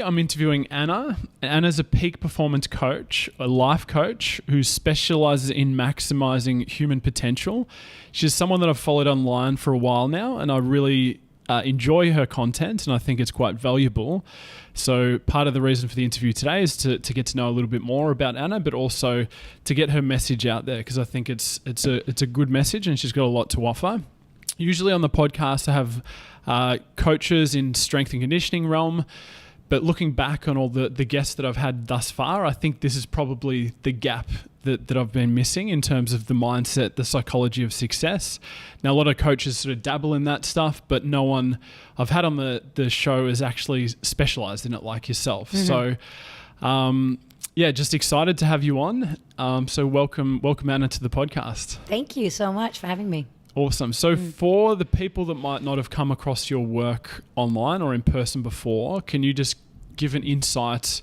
I'm interviewing Anna. Anna's a peak performance coach, a life coach who specializes in maximizing human potential. She's someone that I've followed online for a while now, and I really enjoy her content, and I think it's quite valuable. So part of the reason for the interview today is to get to know a little bit more about Anna, but also to get her message out there, because I think it's a good message and she's got a lot to offer. Usually on the podcast I have coaches in strength and conditioning realm, but looking back on all the guests that I've had thus far, I think this is probably the gap that I've been missing in terms of the mindset, the psychology of success. Now, a lot of coaches sort of dabble in that stuff, but no one I've had on the show is actually specialized in it like yourself. Mm-hmm. So, just excited to have you on. So welcome Anna to the podcast. Thank you so much for having me. Awesome. So for the people that might not have come across your work online or in person before, can you just give an insight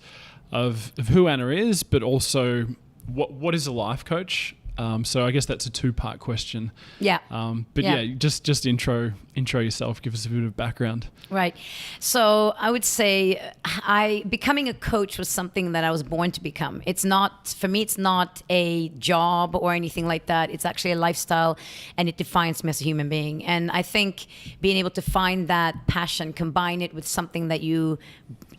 of who Anna is, but also what is a life coach? So I guess that's a two-part question. Yeah. Just intro yourself. Give us a bit of background. Right. So I would say becoming a coach was something that I was born to become. For me, it's not a job or anything like that. It's actually a lifestyle, and it defines me as a human being. And I think being able to find that passion, combine it with something that you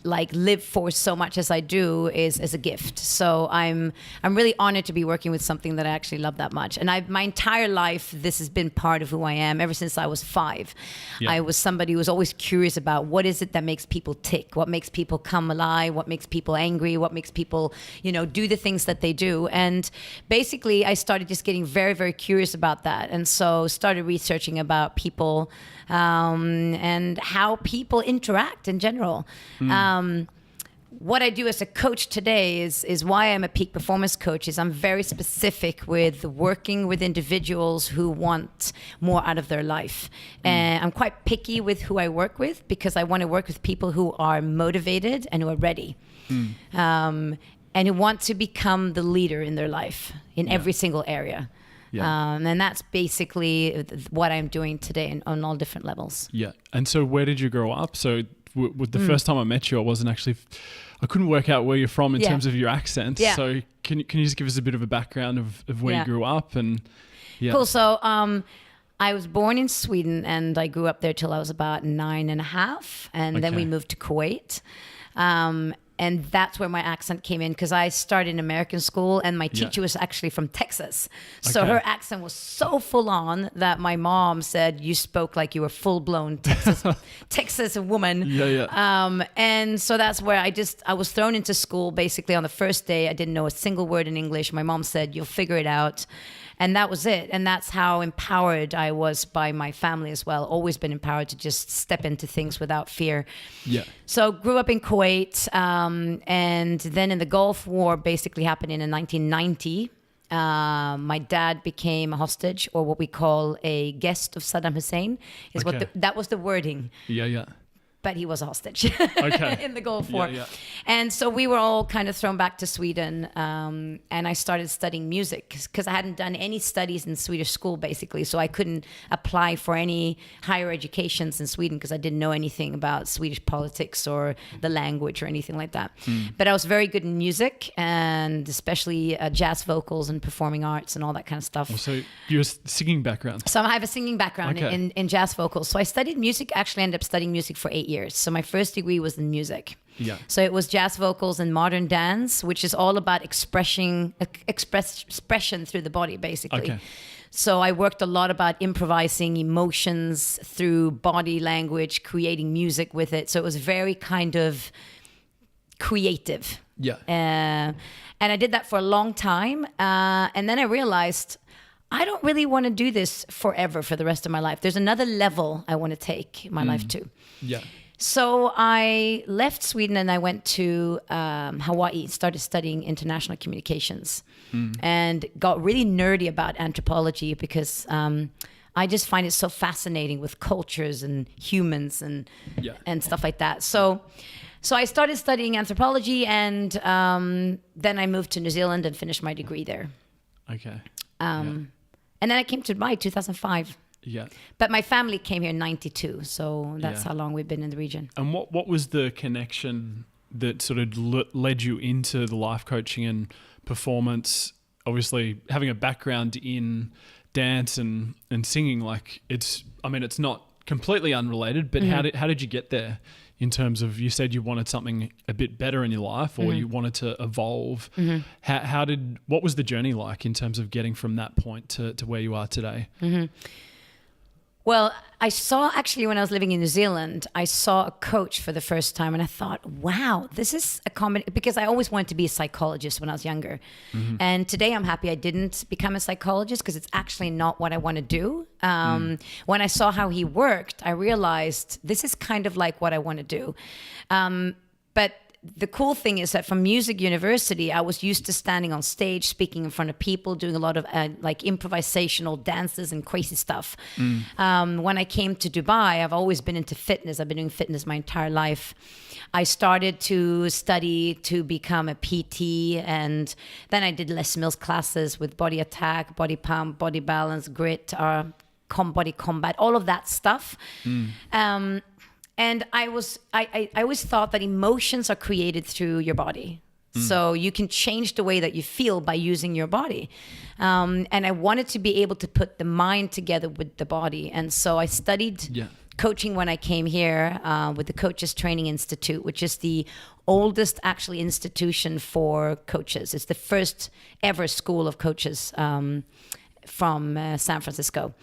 live for so much as I do is a gift. So I'm really honored to be working with something that I actually love that much. And my entire life, this has been part of who I am ever since I was 5. Yeah. I was somebody who was always curious about what is it that makes people tick, what makes people come alive, what makes people angry, what makes people, do the things that they do. And basically I started just getting very, very curious about that. And so started researching about people and how people interact in general. What I do as a coach today is why I'm a peak performance coach is I'm very specific with working with individuals who want more out of their life. And I'm quite picky with who I work with because I want to work with people who are motivated and who are ready. And who want to become the leader in their life in every single area. Yeah. And that's basically what I'm doing today on all different levels. Yeah. And so where did you grow up? So with the first time I met you, I couldn't work out where you're from in terms of your accent. Yeah. So can you just give us a bit of a background of where you grew up? And Cool. So I was born in Sweden and I grew up there till I was about 9.5. And then we moved to Kuwait. And that's where my accent came in because I started in American school and my teacher was actually from Texas. So her accent was so full on that my mom said, you spoke like you were full-blown Texas woman. And so that's where I was thrown into school basically on the first day. I didn't know a single word in English. My mom said, you'll figure it out. And that was it. And that's how empowered I was by my family as well. Always been empowered to just step into things without fear. Yeah. So grew up in Kuwait. And then in the Gulf War basically happened in 1990. My dad became a hostage, or what we call a guest of Saddam Hussein. That was the wording. Yeah. But he was a hostage in the Gulf War. Yeah. And so we were all kind of thrown back to Sweden. And I started studying music because I hadn't done any studies in Swedish school, basically. So I couldn't apply for any higher educations in Sweden because I didn't know anything about Swedish politics or the language or anything like that. But I was very good in music, and especially jazz vocals and performing arts and all that kind of stuff. Oh, so you have a singing background? So I have a singing background in jazz vocals. So I studied music, actually ended up studying music for 8 years. So my first degree was in music. Yeah. So it was jazz vocals and modern dance, which is all about expression through the body, basically. Okay. So I worked a lot about improvising emotions through body language, creating music with it. So it was very kind of creative. Yeah. And I did that for a long time. And then I realized I don't really want to do this forever for the rest of my life. There's another level I want to take my life to. Yeah. So I left Sweden and I went to Hawaii, started studying international communications and got really nerdy about anthropology because I just find it so fascinating with cultures and humans and stuff like that. So I started studying anthropology and then I moved to New Zealand and finished my degree there. Okay. And then I came to Dubai 2005. Yeah. But my family came here in 92, so that's how long we've been in the region. And what was the connection that sort of led you into the life coaching and performance? Obviously, having a background in dance and singing, like it's not completely unrelated, but how did you get there? In terms of, you said you wanted something a bit better in your life, or you wanted to evolve. What was the journey like in terms of getting from that point to where you are today? Well, I saw, actually, when I was living in New Zealand, I saw a coach for the first time, and I thought, wow, this is a combination, because I always wanted to be a psychologist when I was younger. And today I'm happy I didn't become a psychologist, because it's actually not what I want to do. When I saw how he worked, I realized this is kind of like what I want to do. But the cool thing is that from music university, I was used to standing on stage, speaking in front of people, doing a lot of like improvisational dances and crazy stuff. When I came to Dubai, I've always been into fitness. I've been doing fitness my entire life. I started to study to become a PT, and then I did Les Mills classes with body attack, body pump, body balance, grit, body combat, all of that stuff. And I always thought that emotions are created through your body. So you can change the way that you feel by using your body. And I wanted to be able to put the mind together with the body. And so I studied coaching when I came here with the Coaches Training Institute, which is the oldest actually institution for coaches. It's the first ever school of coaches from San Francisco.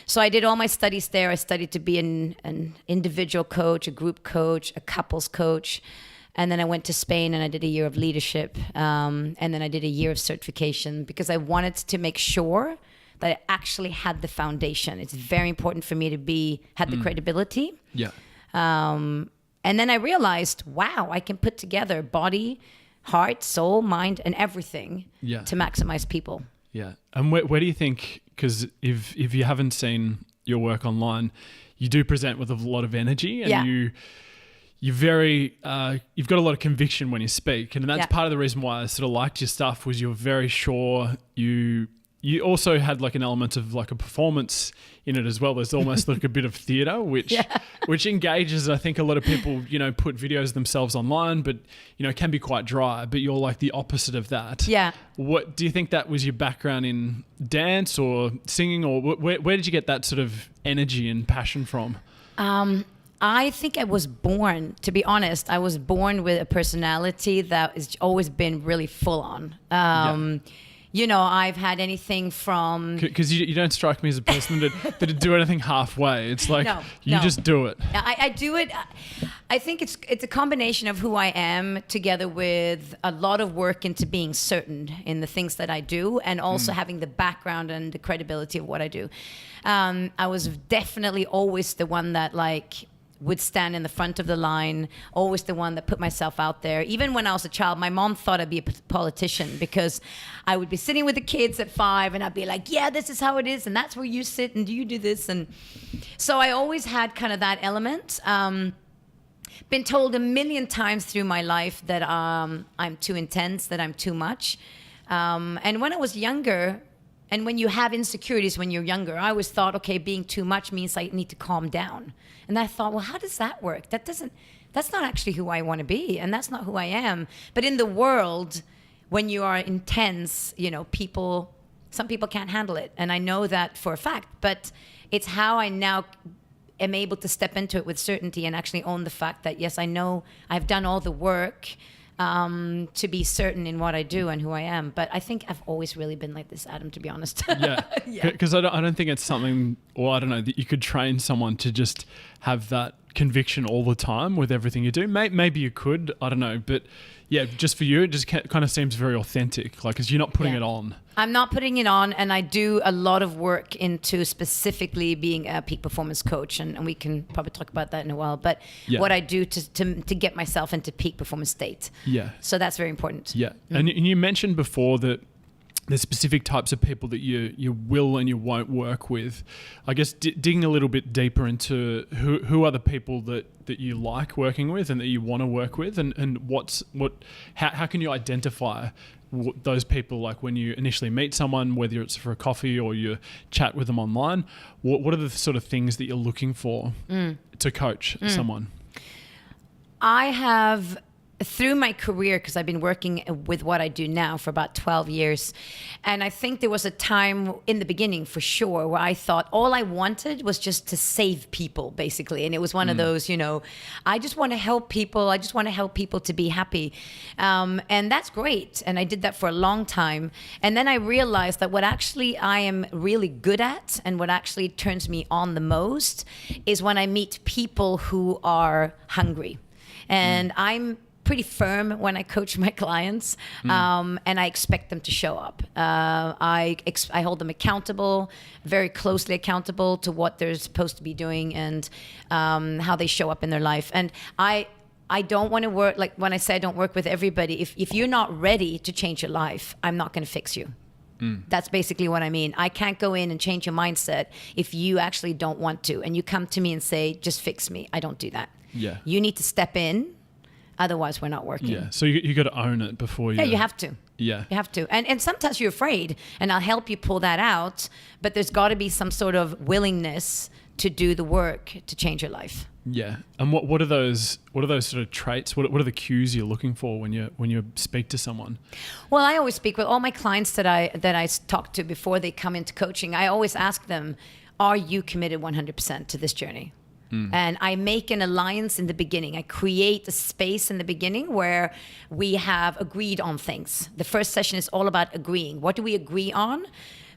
So I did all my studies there. I studied to be an individual coach, a group coach, a couples coach. And then I went to Spain and I did a year of leadership. And then I did a year of certification, because I wanted to make sure that I actually had the foundation. It's very important for me to had the credibility. And then I realized, wow, I can put together body, heart, soul, mind, and everything to maximize people. Yeah. And where do you think, because if you haven't seen your work online, you do present with a lot of energy, and you're very, you've got a lot of conviction when you speak. And that's part of the reason why I sort of liked your stuff, was you're very sure. You also had like an element of like a performance in it as well. There's almost like a bit of theater, which engages. I think a lot of people, put videos of themselves online, but, can be quite dry. But you're like the opposite of that. Yeah. What do you think that was your background in dance or singing, or where did you get that sort of energy and passion from? I think I was born, to be honest, I was born with a personality that has always been really full on. I've had anything from... Because you don't strike me as a person that do anything halfway. It's like, you just do it. I do it. I think it's a combination of who I am, together with a lot of work into being certain in the things that I do, and also having the background and the credibility of what I do. I was definitely always the one that would stand in the front of the line, always the one that put myself out there. Even when I was a child, my mom thought I'd be a politician, because I would be sitting with the kids at 5 and I'd be like, yeah, this is how it is, and that's where you sit, and you do this. And so I always had kind of that element. Been told a million times through my life that I'm too intense, that I'm too much. And when I was younger, and when you have insecurities when you're younger, I always thought, okay, being too much means I need to calm down. And I thought, well, how does that work? That's not actually who I want to be, and that's not who I am. But in the world, when you are intense, some people can't handle it. And I know that for a fact, but it's how I now am able to step into it with certainty and actually own the fact that, yes, I know I've done all the work to be certain in what I do and who I am. But I think I've always really been like this, Adam, to be honest. Because I don't think it's something, or I don't know, that you could train someone to just have that conviction all the time with everything you do. Maybe you could, I don't know, but yeah, just for you, it just kind of seems very authentic, because you're not putting it on. I'm not putting it on, and I do a lot of work into specifically being a peak performance coach, and we can probably talk about that in a while, but what I do to get myself into peak performance state. Yeah. So that's very important. Yeah. And you mentioned before that there's specific types of people that you will and you won't work with. I guess digging a little bit deeper into who are the people that you like working with and that you want to work with, and how can you identify those people, like when you initially meet someone, whether it's for a coffee or you chat with them online, what are the sort of things that you're looking for to coach someone? I have through my career, because I've been working with what I do now for about 12 years. And I think there was a time in the beginning for sure where I thought all I wanted was just to save people, basically. And it was one of those, I just want to help people. I just want to help people to be happy. And that's great. And I did that for a long time. And then I realized that what actually I am really good at and what actually turns me on the most is when I meet people who are hungry. And I'm pretty firm when I coach my clients, and I expect them to show up. I hold them accountable, very closely accountable to what they're supposed to be doing and how they show up in their life. And I don't want to work, like when I say I don't work with everybody, if you're not ready to change your life, I'm not going to fix you. That's basically what I mean. I can't go in and change your mindset if you actually don't want to. And you come to me and say, just fix me. I don't do that. Yeah. You need to step in. Otherwise, we're not working. Yeah. So you got to own it before you. Yeah, you have to. Yeah. You have to. And sometimes you're afraid, and I'll help you pull that out. But there's got to be some sort of willingness to do the work to change your life. Yeah. And what are those sort of traits? What are the cues you're looking for when you speak to someone? Well, I always speak with all my clients that I talk to before they come into coaching. I always ask them, are you committed 100% to this journey? And I make an alliance in the beginning. I create a space in the beginning where we have agreed on things. The first session is all about agreeing. What do we agree on?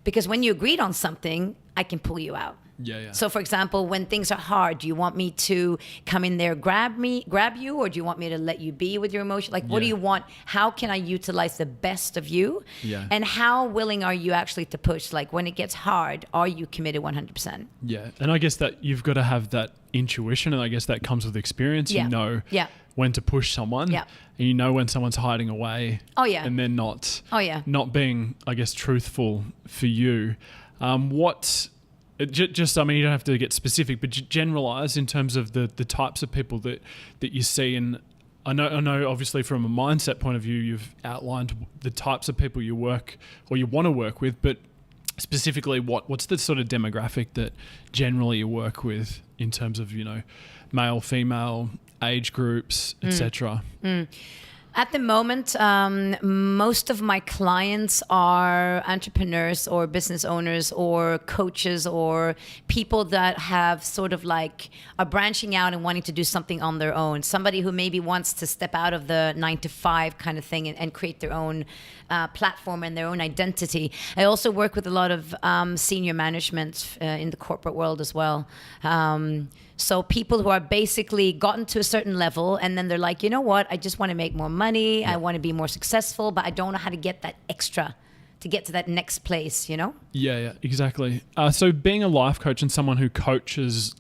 Because when you agreed on something, I can pull you out. Yeah. So, for example, when things are hard, do you want me to come in there, grab you, or do you want me to let you be with your emotion? Like, what do you want? How can I utilize the best of you? Yeah. And how willing are you actually to push? Like, when it gets hard, are you committed 100%? Yeah. And I guess that you've got to have that intuition, and I guess that comes with experience. Yeah. You know when to push someone. Yeah. And you know when someone's hiding away. Oh, yeah. And they're not. Oh, yeah. Not being, I guess, truthful for you. Just, I mean, you don't have to get specific, but generalize in terms of the types of people that you see. And I know obviously from a mindset point of view, you've outlined the types of people you work or you want to work with, but specifically what's the sort of demographic that generally you work with in terms of, male, female, age groups, etc.? At the moment, most of my clients are entrepreneurs or business owners or coaches or people that have sort of like are branching out and wanting to do something on their own. Somebody who maybe wants to step out of the 9-to-5 kind of thing and create their own platform and their own identity. I also work with a lot of senior management in the corporate world as well. So people who are basically gotten to a certain level and then they're like, you know what, I just want to make more money. Yeah. I want to be more successful, but I don't know how to get that extra to get to that next place, Yeah, exactly. So being a life coach and someone who coaches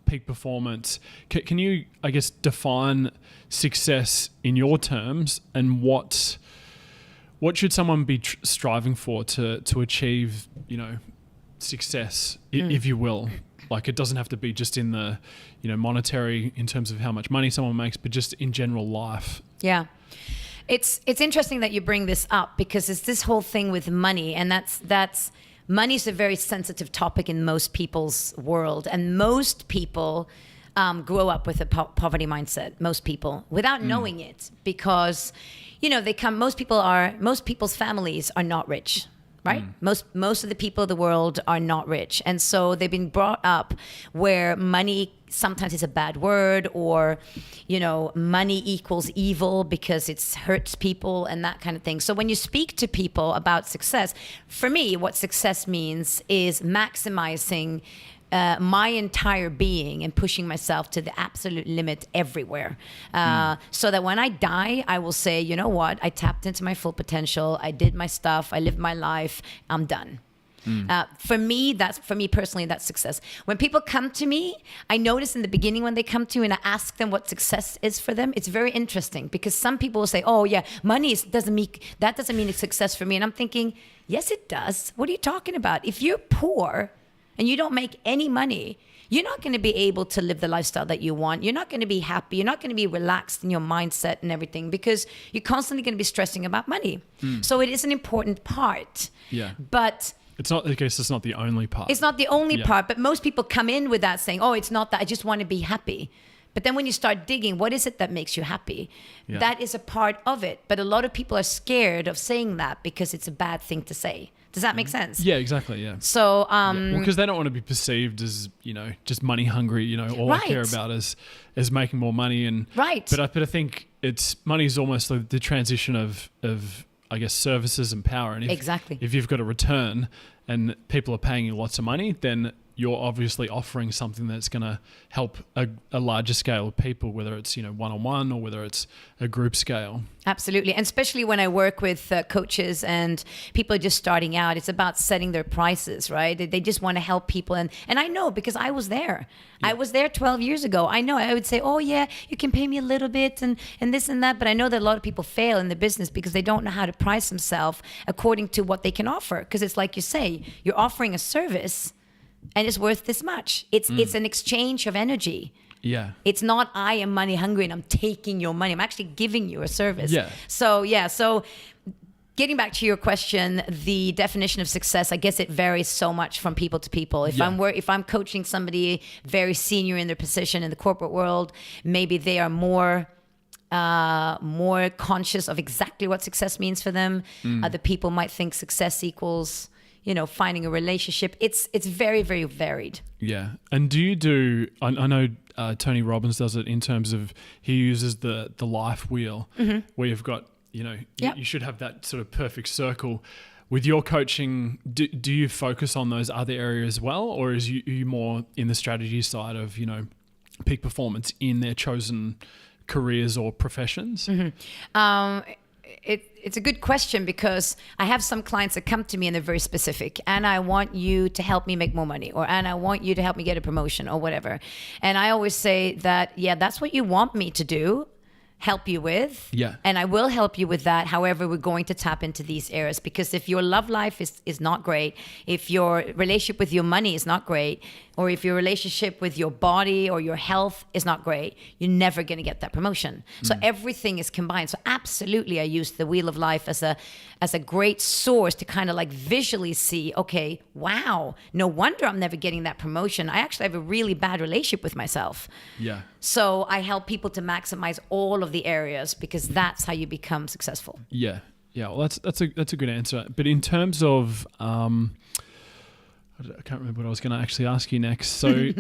peak performance, can you, I guess, define success in your terms and what should someone be striving for to achieve, success, if you will? Like it doesn't have to be just in the, monetary in terms of how much money someone makes, but just in general life. Yeah. It's interesting that you bring this up because it's this whole thing with money, and that's money is a very sensitive topic in most people's world, and most people grow up with a poverty mindset. Most people, without knowing it, because most people's families are not rich. Right? Most of the people of the world are not rich. And so they've been brought up where money sometimes is a bad word or, money equals evil because it hurts people and that kind of thing. So when you speak to people about success, for me, what success means is maximizing my entire being and pushing myself to the absolute limit everywhere. So that when I die, I will say, you know what? I tapped into my full potential. I did my stuff. I lived my life. I'm done. For me personally, that's success. When people come to me, I notice in the beginning when they come to me and I ask them what success is for them, it's very interesting because some people will say, oh yeah, money doesn't mean it's success for me. And I'm thinking, yes, it does. What are you talking about? If you're poor and you don't make any money, you're not going to be able to live the lifestyle that you want. You're not going to be happy. You're not going to be relaxed in your mindset and everything because you're constantly going to be stressing about money. So it is an important part. Yeah. But it's not the only part. It's not the only part, but most people come in with that saying, oh, it's not that. I just want to be happy. But then when you start digging, what is it that makes you happy? Yeah. That is a part of it. But a lot of people are scared of saying that because it's a bad thing to say. Does that make sense? Yeah, exactly. Yeah. So, because they don't want to be perceived as, just money hungry. All Right. I care about is making more money. And Right. But I think money is almost like the transition of I guess services and power. And Exactly. if you've got a return and people are paying you lots of money, then you're obviously offering something that's going to help a larger scale of people, whether it's one-on-one or whether it's a group scale. Absolutely. And especially when I work with coaches and people are just starting out, it's about setting their prices, right? They just want to help people. And I know because I was there. Yeah. I was there 12 years ago. I know I would say, oh yeah, you can pay me a little bit and this and that. But I know that a lot of people fail in the business because they don't know how to price themselves according to what they can offer. Because it's like you say, you're offering a service and it's worth this much. It's an exchange of energy. Yeah. It's not I am money hungry and I'm taking your money. I'm actually giving you a service. Yeah. So getting back to your question, the definition of success, I guess it varies so much from people to people. If I'm coaching somebody very senior in their position in the corporate world, maybe they are more conscious of exactly what success means for them. Other people might think success equals finding a relationship. It's very, very varied. Yeah. And do you do, I know Tony Robbins does it in terms of, he uses the life wheel where you've got, you should have that sort of perfect circle. With your coaching, do you focus on those other areas as well? Or is you more in the strategy side of, peak performance in their chosen careers or professions? It's a good question because I have some clients that come to me and they're very specific. And I want you to help me make more money, and I want you to help me get a promotion or whatever. And I always say that, yeah, that's what you want me to do, help you with. Yeah. And I will help you with that. However, we're going to tap into these areas because if your love life is not great, if your relationship with your money is not great, or if your relationship with your body or your health is not great, you're never going to get that promotion. So everything is combined. So absolutely, I use the Wheel of Life as a great source to kind of like visually see, okay, wow, no wonder I'm never getting that promotion. I actually have a really bad relationship with myself. Yeah. So I help people to maximize all of the areas because that's how you become successful. Yeah. Yeah. Well, that's a good answer. But in terms of, I can't remember what I was going to actually ask you next. So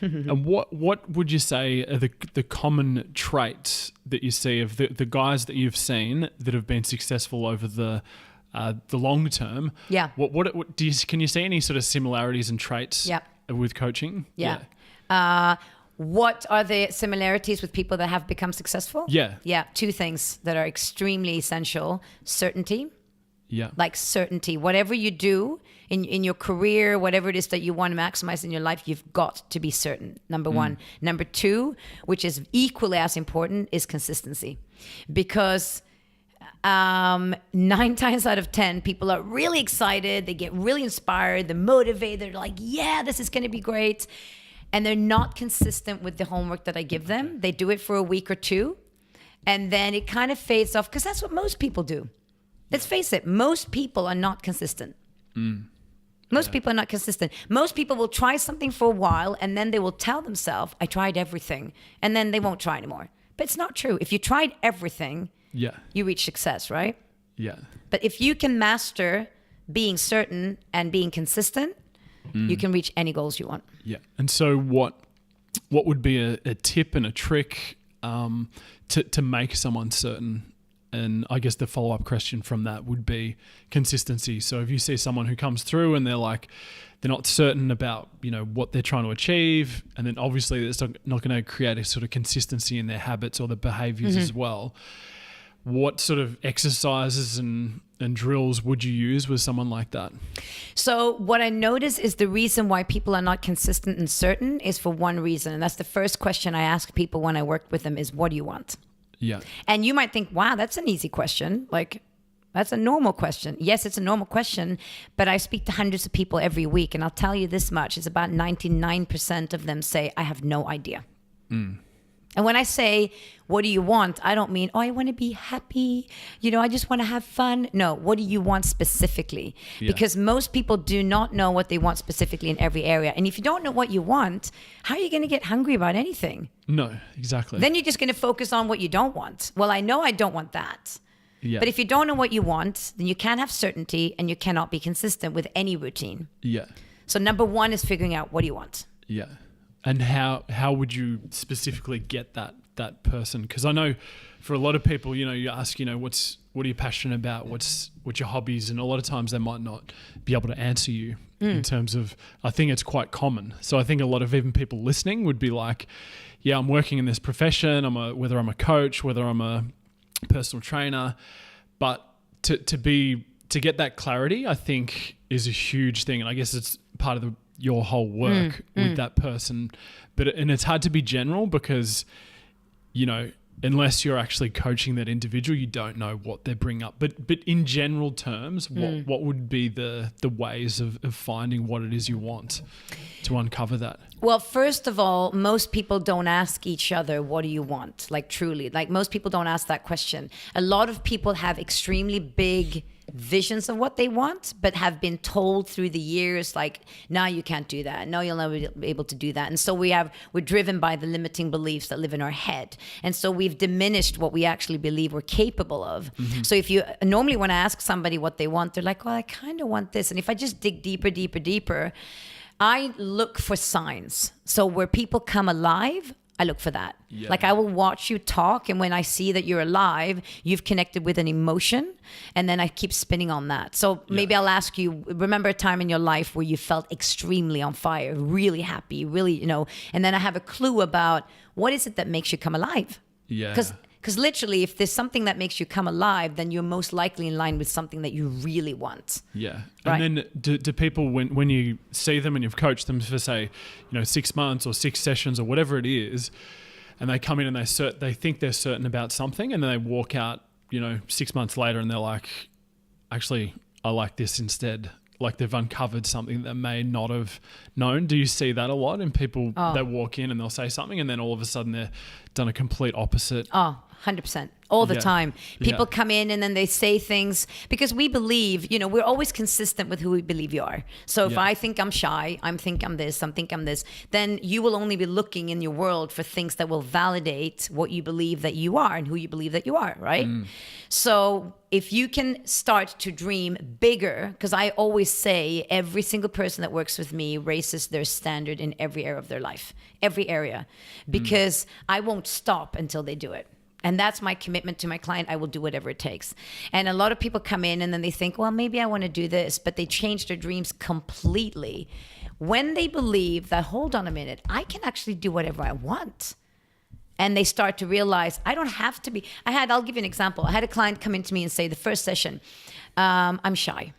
and what would you say are the common traits that you see of the guys that you've seen that have been successful over the long term? Yeah. What can you see any sort of similarities and traits with coaching? Yeah. What are the similarities with people that have become successful? Yeah. Yeah. Two things that are extremely essential. Certainty. Yeah. Like certainty. Whatever you do in your career, whatever it is that you want to maximize in your life, you've got to be certain. Number one. Number two, which is equally as important, is consistency. Because 9 times out of 10, people are really excited. They get really inspired. They're motivated. They're like, yeah, this is going to be great. And they're not consistent with the homework that I give them. They do it for a week or two. And then it kind of fades off because that's what most people do. Let's face it, most people are not consistent. Most people are not consistent. Most people will try something for a while and then they will tell themselves, I tried everything. And then they won't try anymore. But it's not true. If you tried everything, you reach success, right? Yeah. But if you can master being certain and being consistent, you can reach any goals you want. Yeah. And so what would be a tip and a trick to make someone certain? And I guess the follow-up question from that would be consistency. So if you see someone who comes through and they're not certain about, what they're trying to achieve, and then obviously it's not going to create a sort of consistency in their habits or the behaviors as well. What sort of exercises and drills would you use with someone like that? So what I notice is the reason why people are not consistent and certain is for one reason. And that's the first question I ask people when I work with them is, what do you want? Yeah. And you might think, wow, that's an easy question. Like, that's a normal question. Yes, it's a normal question, but I speak to hundreds of people every week, and I'll tell you this much. It's about 99% of them say, I have no idea. And when I say, what do you want? I don't mean, I want to be happy. I just want to have fun. No, what do you want specifically? Yeah. Because most people do not know what they want specifically in every area. And if you don't know what you want, how are you going to get hungry about anything? No, exactly. Then you're just going to focus on what you don't want. Well, I know I don't want that. Yeah. But if you don't know what you want, then you can't have certainty and you cannot be consistent with any routine. Yeah. So number one is figuring out what do you want. Yeah. And how would you specifically get that person? Because I know for a lot of people, you ask, what are you passionate about? What's your hobbies? And a lot of times they might not be able to answer you in terms of, I think it's quite common. So I think a lot of even people listening would be like, yeah, I'm working in this profession. Whether I'm a coach, whether I'm a personal trainer, but to get that clarity, I think is a huge thing. And I guess it's part of your whole work with that person. And it's hard to be general because, unless you're actually coaching that individual, you don't know what they're bringing up. But in general terms, what would be the ways of finding what it is you want to uncover that? Well, first of all, most people don't ask each other, what do you want? Like truly, like most people don't ask that question. A lot of people have extremely big visions of what they want, but have been told through the years, like, no, you can't do that. No, you'll never be able to do that. And so we're driven by the limiting beliefs that live in our head. And so we've diminished what we actually believe we're capable of. Mm-hmm. So if you normally want to ask somebody what they want, they're like, well, I kind of want this. And if I just dig deeper, I look for signs. So where people come alive, I look for that. Yeah. Like I will watch you talk, and when I see that you're alive, you've connected with an emotion, and then I keep spinning on that. So maybe I'll ask you, remember a time in your life where you felt extremely on fire, really happy, really, and then I have a clue about what is it that makes you come alive? Yeah. Because literally, if there's something that makes you come alive, then you're most likely in line with something that you really want. Yeah. Right? And then do people, when you see them and you've coached them for, say, 6 months or 6 sessions or whatever it is, and they come in and they think they're certain about something, and then they walk out, 6 months later and they're like, actually, I like this instead. Like they've uncovered something that may not have known. Do you see that a lot in people that walk in and they'll say something and then all of a sudden they're done a complete opposite? Oh, 100%. All the time. People come in and then they say things because we believe, we're always consistent with who we believe you are. So if I think I'm shy, I think I'm this, then you will only be looking in your world for things that will validate what you believe that you are and who you believe that you are, right? So if you can start to dream bigger, because I always say every single person that works with me raises their standard in every area of their life, every area, because I won't stop until they do it. And that's my commitment to my client. I will do whatever it takes. And a lot of people come in and then they think, well, maybe I want to do this, but they change their dreams completely when they believe that, hold on a minute, I can actually do whatever I want. And they start to realize I don't have to be. I'll give you an example. I had a client come in to me and say the first session, I'm shy.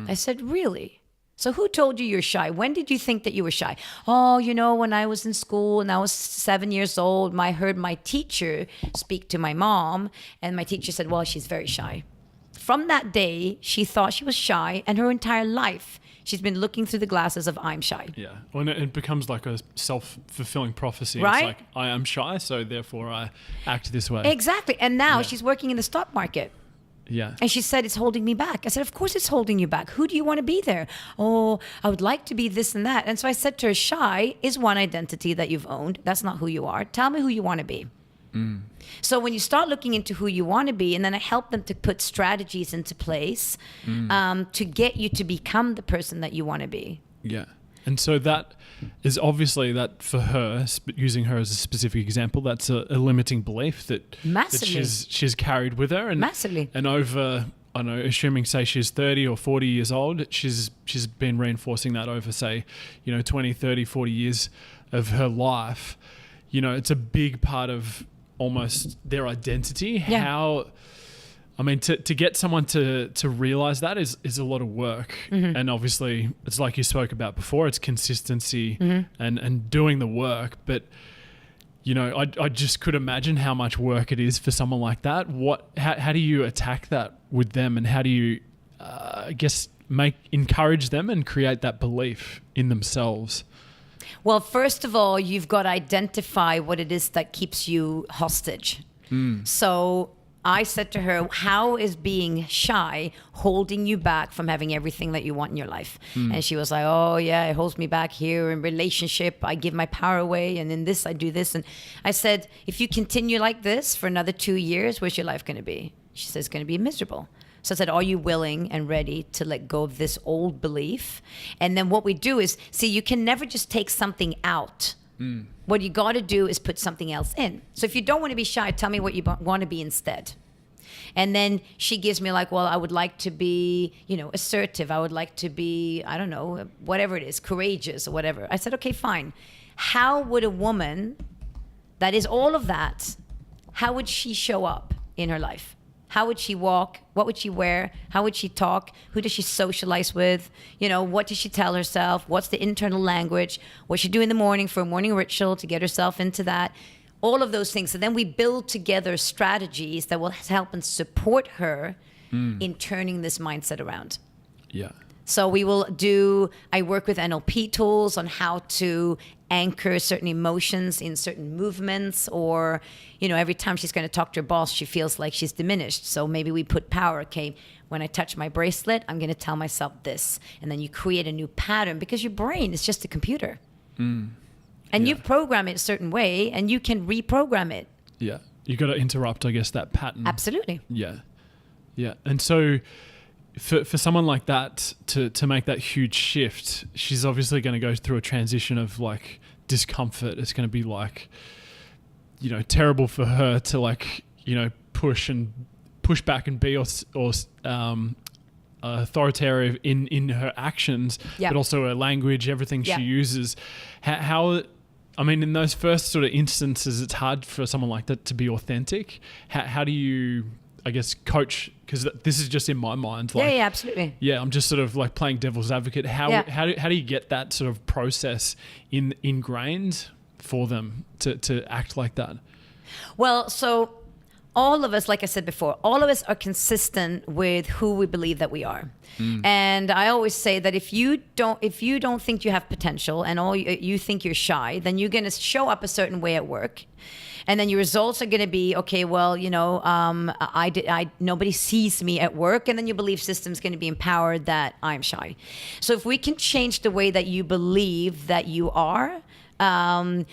I said, really? So who told you you're shy? When did you think that you were shy? Oh, when I was in school and I was 7 years old, I heard my teacher speak to my mom, and my teacher said, well, she's very shy. From that day, she thought she was shy, and her entire life, she's been looking through the glasses of I'm shy. Yeah. Well, it becomes like a self-fulfilling prophecy. Right? It's like, I am shy, so therefore I act this way. Exactly. And now she's working in the stock market. Yeah. And she said, it's holding me back. I said, of course it's holding you back. Who do you want to be there? Oh, I would like to be this and that. And so I said to her, shy is one identity that you've owned. That's not who you are. Tell me who you want to be. So when you start looking into who you want to be, and then I help them to put strategies into place to get you to become the person that you want to be. Yeah. And so that is obviously that for her, using her as a specific example, that's a limiting belief that she's carried with her. And, Massively. And over, I know, assuming say she's 30 or 40 years old, she's been reinforcing that over, say, 20, 30, 40 years of her life. It's a big part of almost their identity. Yeah. To get someone to realize that is a lot of work. And obviously it's like you spoke about before, it's consistency and doing the work. But, I just could imagine how much work it is for someone like that. How do you attack that with them, and how do you, encourage them and create that belief in themselves Well, first of all, you've got to identify what it is that keeps you hostage. So I said to her, how is being shy holding you back from having everything that you want in your life? And she was like, oh yeah, it holds me back here in relationship. I give my power away, and in this I do this. And I said, if you continue like this for another 2 years, where's your life going to be? She says, it's going to be miserable. So I said, are you willing and ready to let go of this old belief? And then what we do is, see, you can never just take something out. What you got to do is put something else in. So if you don't want to be shy, tell me what you want to be instead. And then she gives me like, well, I would like to be, assertive. I would like to be, I don't know, whatever it is, courageous or whatever. I said, okay, fine. How would a woman that is all of that, how would she show up in her life? How would she walk? What would she wear? How would she talk? Who does she socialize with? What does she tell herself? What's the internal language? What she do in the morning for a morning ritual to get herself into that? All of those things. So then we build together strategies that will help and support her in turning this mindset around. Yeah. So I work with NLP tools on how to anchor certain emotions in certain movements, or, every time she's going to talk to her boss, she feels like she's diminished. So maybe we put power. Okay, when I touch my bracelet, I'm going to tell myself this. And then you create a new pattern, because your brain is just a computer. And you program it a certain way, and you can reprogram it. Yeah. You got to interrupt, I guess, that pattern. Absolutely. Yeah. Yeah. And so for someone like that to make that huge shift, she's obviously going to go through a transition of like discomfort. It's going to be like, terrible for her to push back and be authoritative in her actions, but also her language, everything she uses. How in those first sort of instances, it's hard for someone like that to be authentic. How do you, I guess, coach? Because this is just in my mind. Like, yeah, absolutely. Yeah, I'm just sort of like playing devil's advocate. How do you get that sort of process ingrained for them to act like that? Well, so all of us, like I said before, all of us are consistent with who we believe that we are. And I always say that if you don't think you have potential and you think you're shy, then you're going to show up a certain way at work. And then your results are going to be, okay, well, nobody sees me at work. And then your belief system is going to be empowered that I'm shy. So if we can change the way that you believe that you are,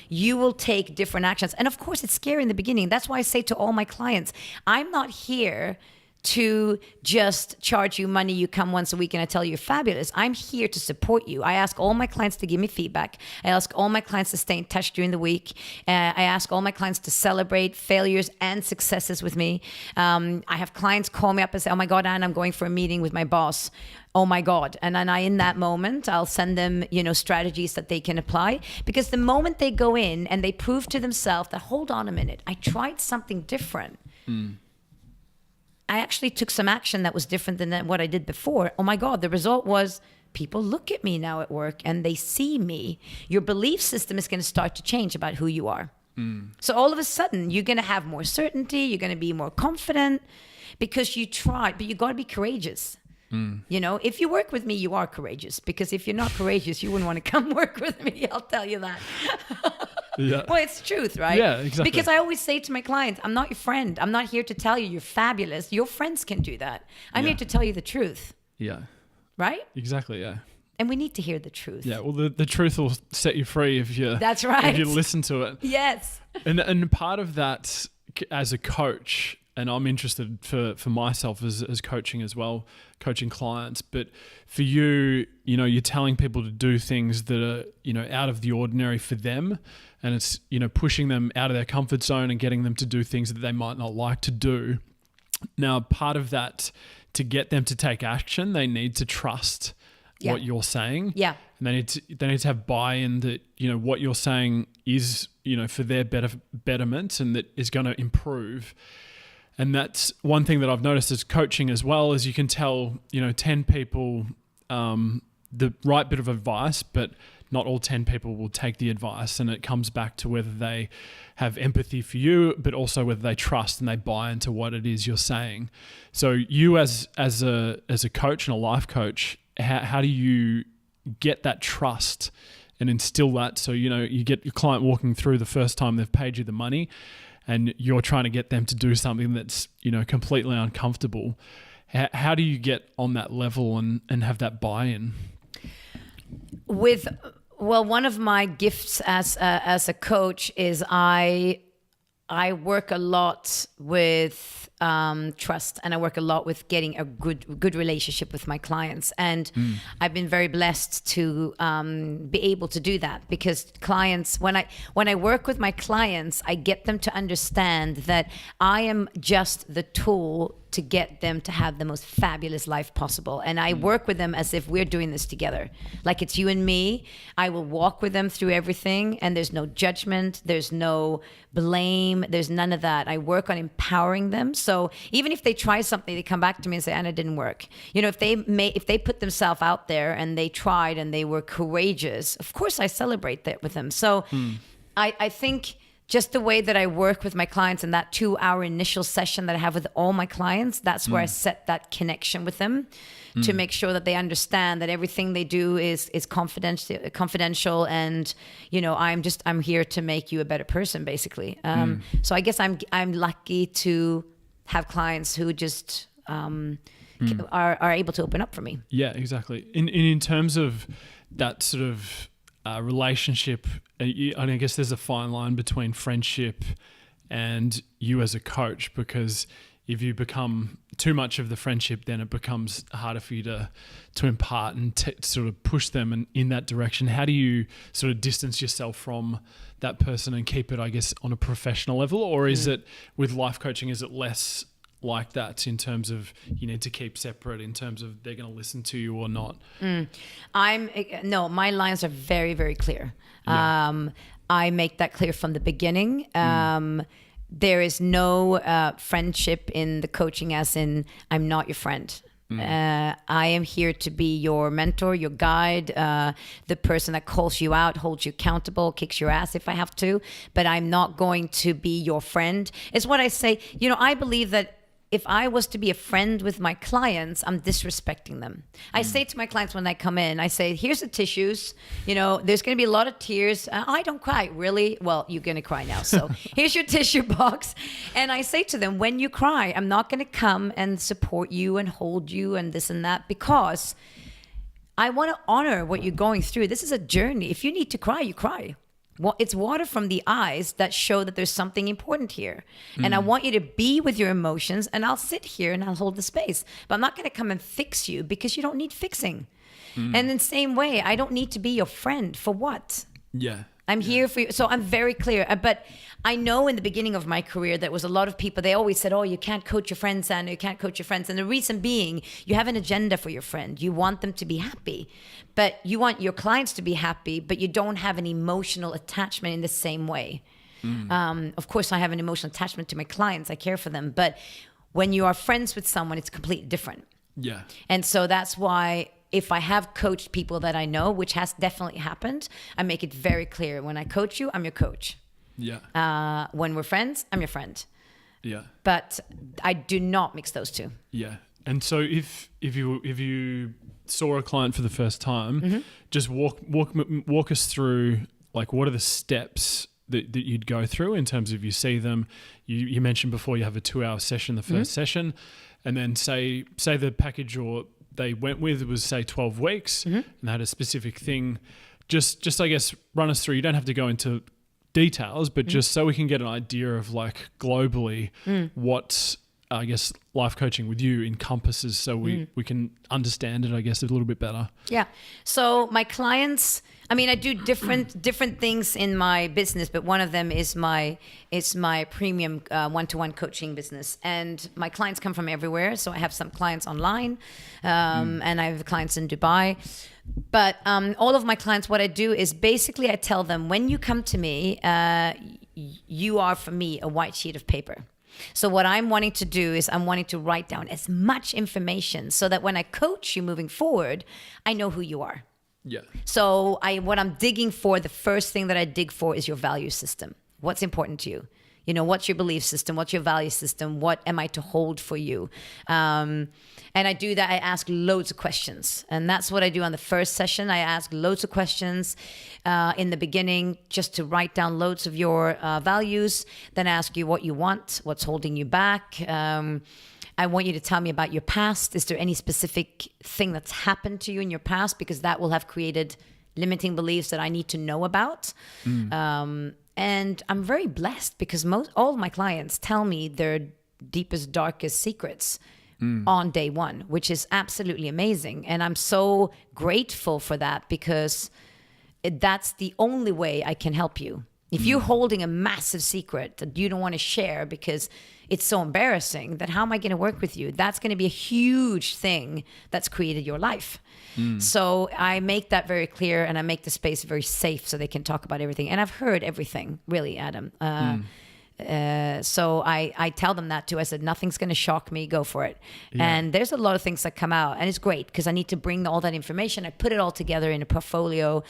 you will take different actions. And of course, it's scary in the beginning. That's why I say to all my clients, I'm not here to just charge you money. You come once a week and I tell you you're fabulous. I'm here to support you. I ask all my clients to give me feedback. I ask all my clients to stay in touch during the week. I ask all my clients to celebrate failures and successes with me. I have clients call me up and say, oh my God, Anna, I'm going for a meeting with my boss. Oh my God. And then in that moment, I'll send them, strategies that they can apply. Because the moment they go in and they prove to themselves that, hold on a minute, I tried something different. I actually took some action that was different than what I did before. Oh my God, the result was people look at me now at work and they see me. Your belief system is going to start to change about who you are. So all of a sudden, you're going to have more certainty. You're going to be more confident because you tried, but you got to be courageous. If you work with me, you are courageous, because if you're not courageous, you wouldn't want to come work with me. I'll tell you that. Yeah. Well, it's truth, right? Yeah, exactly. Because I always say to my clients, I'm not your friend. I'm not here to tell you you're fabulous. Your friends can do that. I'm here to tell you the truth. Yeah. Right? Exactly, yeah. And we need to hear the truth. Yeah, well, the truth will set you free if you. That's right. If you listen to it. Yes. And part of that, as a coach, and I'm interested for myself as coaching as well, coaching clients. But for you, you're telling people to do things that are, out of the ordinary for them. And it's, pushing them out of their comfort zone and getting them to do things that they might not like to do. Now, part of that, to get them to take action, they need to trust what you're saying. Yeah. And they need to have buy-in that, what you're saying is, for their betterment and that is going to improve. And that's one thing that I've noticed as coaching as well, is you can tell, 10 people the right bit of advice, but not all 10 people will take the advice. And it comes back to whether they have empathy for you, but also whether they trust and they buy into what it is you're saying. So you as a coach and a life coach, how do you get that trust and instill that. So, you get your client walking through the first time they've paid you the money and you're trying to get them to do something that's, completely uncomfortable. How do you get on that level and have that buy-in? One of my gifts as a coach is I work a lot with trust, and I work a lot with getting a good relationship with my clients. And I've been very blessed to be able to do that, because clients, when I work with my clients, I get them to understand that I am just the tool to get them to have the most fabulous life possible. And I work with them as if we're doing this together. Like it's you and me. I will walk with them through everything, and there's no judgment, there's no blame, there's none of that. I work on empowering them. So even if they try something, they come back to me and say, Anna, it didn't work. If they put themselves out there and they tried and they were courageous, of course I celebrate that with them. So I think just the way that I work with my clients in that 2-hour initial session that I have with all my clients, that's where I set that connection with them to make sure that they understand that everything they do is confidential, and I'm here to make you a better person, basically. So I guess I'm lucky to have clients who just are able to open up for me. Yeah, exactly. In terms of that sort of relationship, I guess there's a fine line between friendship and you as a coach, because if you become too much of the friendship, then it becomes harder for you to impart and sort of push them in that direction. How do you sort of distance yourself from that person and keep it, I guess, on a professional level? Or is it, with life coaching, is it less like that in terms of you need to keep separate in terms of they're going to listen to you or not? No, my lines are very, very clear. Yeah. I make that clear from the beginning. There is no friendship in the coaching as in I'm not your friend. I am here to be your mentor, your guide, the person that calls you out, holds you accountable, kicks your ass if I have to, but I'm not going to be your friend. It's what I say. I believe that if I was to be a friend with my clients, I'm disrespecting them. I say to my clients when I come in, I say, here's the tissues. There's going to be a lot of tears. I don't cry. Really? Well, you're going to cry now. So here's your tissue box. And I say to them, when you cry, I'm not going to come and support you and hold you and this and that, because I want to honor what you're going through. This is a journey. If you need to cry, you cry. Well, it's water from the eyes that show that there's something important here. And I want you to be with your emotions, and I'll sit here and I'll hold the space. But I'm not going to come and fix you, because you don't need fixing. And in the same way, I don't need to be your friend. For what? Yeah. I'm here for you. So I'm very clear. But I know in the beginning of my career, there was a lot of people, they always said, oh, you can't coach your friends, Anna, you can't coach your friends. And the reason being, you have an agenda for your friend. You want them to be happy. But you want your clients to be happy, but you don't have an emotional attachment in the same way. Of course, I have an emotional attachment to my clients. I care for them. But when you are friends with someone, it's completely different. Yeah. And so that's why if I have coached people that I know, which has definitely happened, I make it very clear. When I coach you, I'm your coach. Yeah. When we're friends, I'm your friend. Yeah. But I do not mix those two. Yeah. And so if you saw a client for the first time, just walk us through, like, what are the steps that you'd go through in terms of you see them. You mentioned before you have a 2-hour session, the first session, and then say the package or they went with was, say, 12 weeks and they had a specific thing. Just I guess run us through. You don't have to go into details, but just so we can get an idea of, like, globally what, I guess, life coaching with you encompasses, so we can understand it, I guess, a little bit better. Yeah. So my clients, I mean, I do different things in my business, but one of them is my premium one-to-one coaching business. And my clients come from everywhere. So I have some clients online, and I have clients in Dubai. But all of my clients, what I do is basically I tell them, when you come to me, you are, for me, a white sheet of paper. So what I'm wanting to do is I'm wanting to write down as much information so that when I coach you moving forward, I know who you are. Yeah. So what I'm digging for, the first thing that I dig for is your value system. What's important to you? You know, what's your belief system? What's your value system? What am I to hold for you? And I do that. I ask loads of questions. And that's what I do on the first session. I ask loads of questions in the beginning, just to write down loads of your values. Then I ask you what you want, what's holding you back. I want you to tell me about your past. Is there any specific thing that's happened to you in your past? Because that will have created limiting beliefs that I need to know about. And I'm very blessed because all of my clients tell me their deepest, darkest secrets on day one, which is absolutely amazing. And I'm so grateful for that, because that's the only way I can help you. If you're holding a massive secret that you don't want to share because it's so embarrassing, then how am I going to work with you? That's going to be a huge thing that's created your life. So I make that very clear, and I make the space very safe so they can talk about everything. And I've heard everything, really, Adam. So I tell them that too. I said, nothing's going to shock me. Go for it. Yeah. And there's a lot of things that come out, and it's great because I need to bring all that information. I put it all together in a portfolio,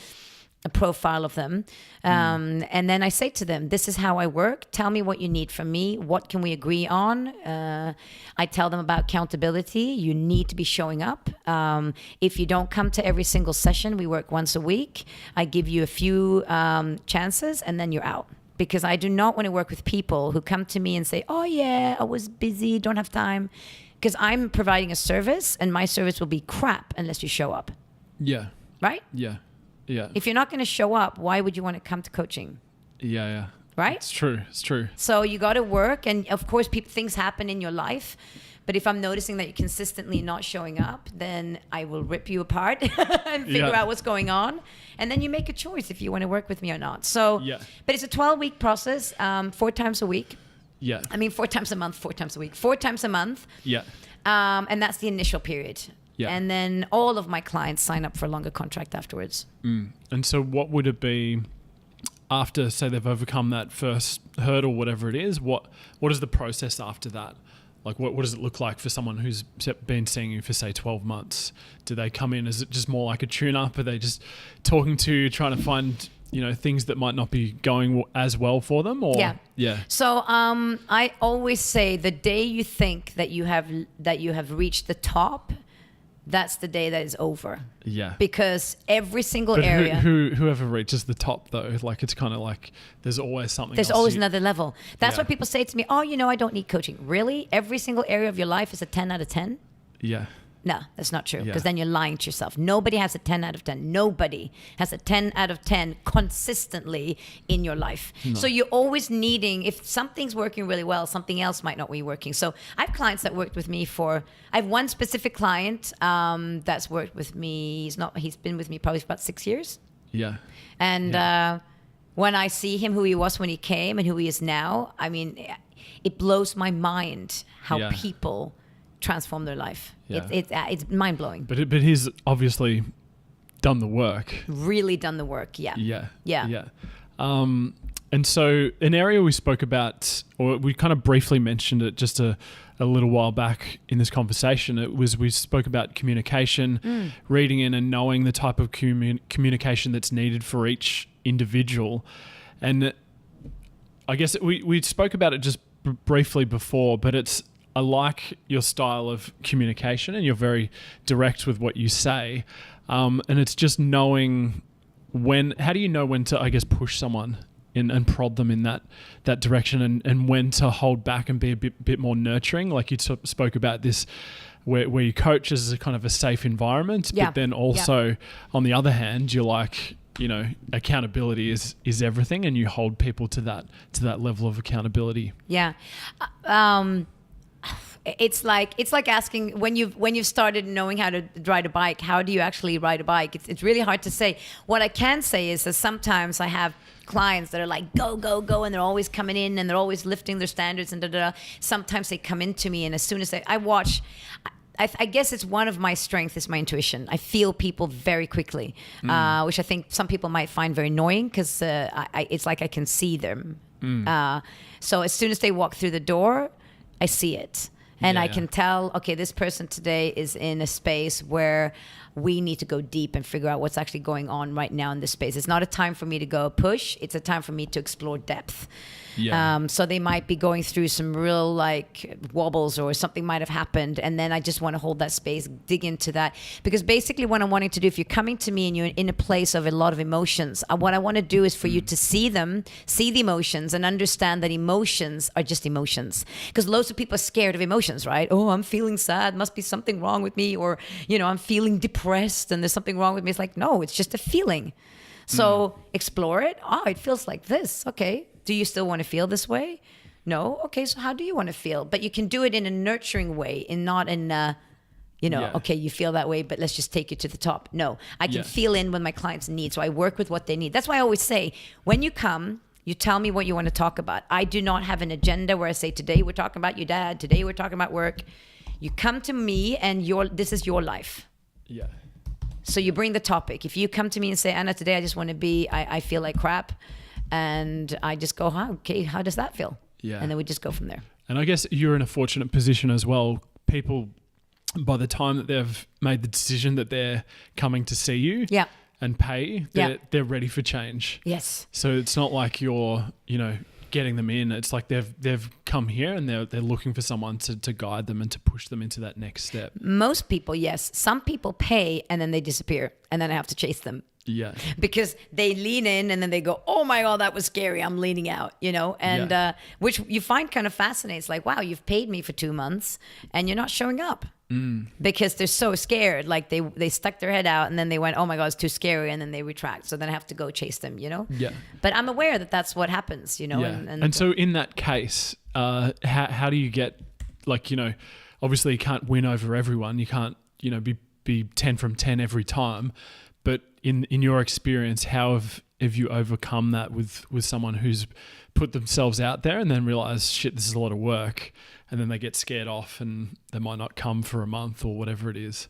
a profile of them. And then I say to them, this is how I work. Tell me what you need from me. What can we agree on? I tell them about accountability. You need to be showing up. If you don't come to every single session, we work once a week. I give you a few chances, and then you're out. Because I do not want to work with people who come to me and say, oh yeah, I was busy, don't have time. Because I'm providing a service, and my service will be crap unless you show up. Yeah. Right? Yeah. Yeah. If you're not going to show up, why would you want to come to coaching? Yeah, yeah. Right? It's true. It's true. So you got to work, and of course, things happen in your life. But if I'm noticing that you're consistently not showing up, then I will rip you apart and figure out what's going on. And then you make a choice if you want to work with me or not. So, but it's a 12-week process, 4 times a week. Yeah. I mean, 4 times a month, 4 times a week, 4 times a month. Yeah. And that's the initial period. Yeah. And then all of my clients sign up for a longer contract afterwards. And so what would it be after, say, they've overcome that first hurdle, whatever it is? What is the process after that? Like, what does it look like for someone who's been seeing you for, say, 12 months? Do they come in? Is it just more like a tune-up? Are they just talking to you, trying to find, things that might not be going as well for them? Or yeah. So I always say the day you think that you have reached the top, that's the day that is over. Yeah. Because every single area. Whoever reaches the top, though, like, it's kind of like there's always something. There's always another level. That's what people say to me. Oh, I don't need coaching. Really? Every single area of your life is a 10 out of 10? Yeah. No, that's not true, because then you're lying to yourself. Nobody has a 10 out of 10. Nobody has a 10 out of 10 consistently in your life. No. So you're always needing, if something's working really well, something else might not be working. So I have clients that worked with me I have one specific client that's worked with me. He's been with me probably for about 6 years. Yeah. And when I see him, who he was when he came and who he is now, I mean, it blows my mind how people transform their life. Yeah. It's mind-blowing. But he's obviously done the work. Really done the work, yeah. Yeah. And so an area we spoke about, or we kind of briefly mentioned it just a little while back in this conversation, we spoke about communication, reading in and knowing the type of communication that's needed for each individual. And I guess we spoke about it just briefly before, but I like your style of communication, and you're very direct with what you say. And it's just knowing how do you know when to, I guess, push someone and prod them in that direction, and when to hold back and be a bit more nurturing? Like you spoke about this, where you coach as a kind of a safe environment, but then also on the other hand, you're like, accountability is everything, and you hold people to that level of accountability. Yeah. It's like asking when you've started knowing how to ride a bike, how do you actually ride a bike? It's really hard to say. What I can say is that sometimes I have clients that are like, go, go, go, and they're always coming in and they're always lifting their standards and da-da-da. Sometimes they come into me, and as soon as I watch, I guess it's one of my strengths is my intuition. I feel people very quickly, which I think some people might find very annoying, because it's like I can see them. So as soon as they walk through the door, I see it. And I can tell, okay, this person today is in a space where we need to go deep and figure out what's actually going on right now in this space. It's not a time for me to go push. It's a time for me to explore depth. Yeah. So they might be going through some real like wobbles or something might have happened. And then I just want to hold that space, dig into that. Because basically what I'm wanting to do, if you're coming to me and you're in a place of a lot of emotions, what I want to do is for you to see them, see the emotions and understand that emotions are just emotions. Because loads of people are scared of emotions, right? Oh, I'm feeling sad. Must be something wrong with me. Or, I'm feeling depressed and there's something wrong with me. It's like, no, it's just a feeling. So explore it. Oh, it feels like this. Okay. Do you still want to feel this way? No. Okay. So how do you want to feel? But you can do it in a nurturing way and not in okay, you feel that way, but let's just take you to the top. No, I can feel in when my clients need. So I work with what they need. That's why I always say, when you come, you tell me what you want to talk about. I do not have an agenda where I say, today we're talking about your dad. Today we're talking about work. You come to me and this is your life. Yeah. So you bring the topic. If you come to me and say, Anna, today I just want to I feel like crap. And I just go, okay, how does that feel? Yeah. And then we just go from there. And I guess you're in a fortunate position as well. People, by the time that they've made the decision that they're coming to see you and pay, they're ready for change. Yes. So it's not like you're, getting them in. It's like they've come here and they're looking for someone to guide them and to push them into that next step. Most people, yes. Some people pay and then they disappear and then I have to chase them. Yeah. Because they lean in and then they go, oh my God, that was scary. I'm leaning out, and which you find kind of fascinating. It's like, wow, you've paid me for 2 months and you're not showing up. Because they're so scared. Like they stuck their head out and then they went, oh my God, it's too scary. And then they retract. So then I have to go chase them, Yeah. But I'm aware that that's what happens, Yeah. And so in that case, how do you get, obviously you can't win over everyone. You can't, be 10 from 10 every time. But in your experience, how have you overcome that with someone who's put themselves out there and then realize, shit, this is a lot of work, and then they get scared off and they might not come for a month or whatever it is?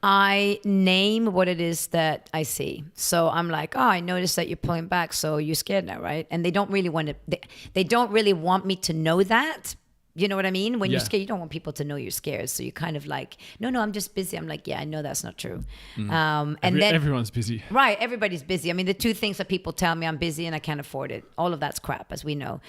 I name what it is that I see. So I'm like, oh, I noticed that you're pulling back, so you're scared now, right? And they don't really want to. They don't really want me to know that. You know what I mean? When you're scared, you don't want people to know you're scared. So you kind of like, no, I'm just busy. I'm like, yeah, I know that's not true. And then everyone's busy. Right. Everybody's busy. I mean, the two things that people tell me, I'm busy and I can't afford it. All of that's crap, as we know.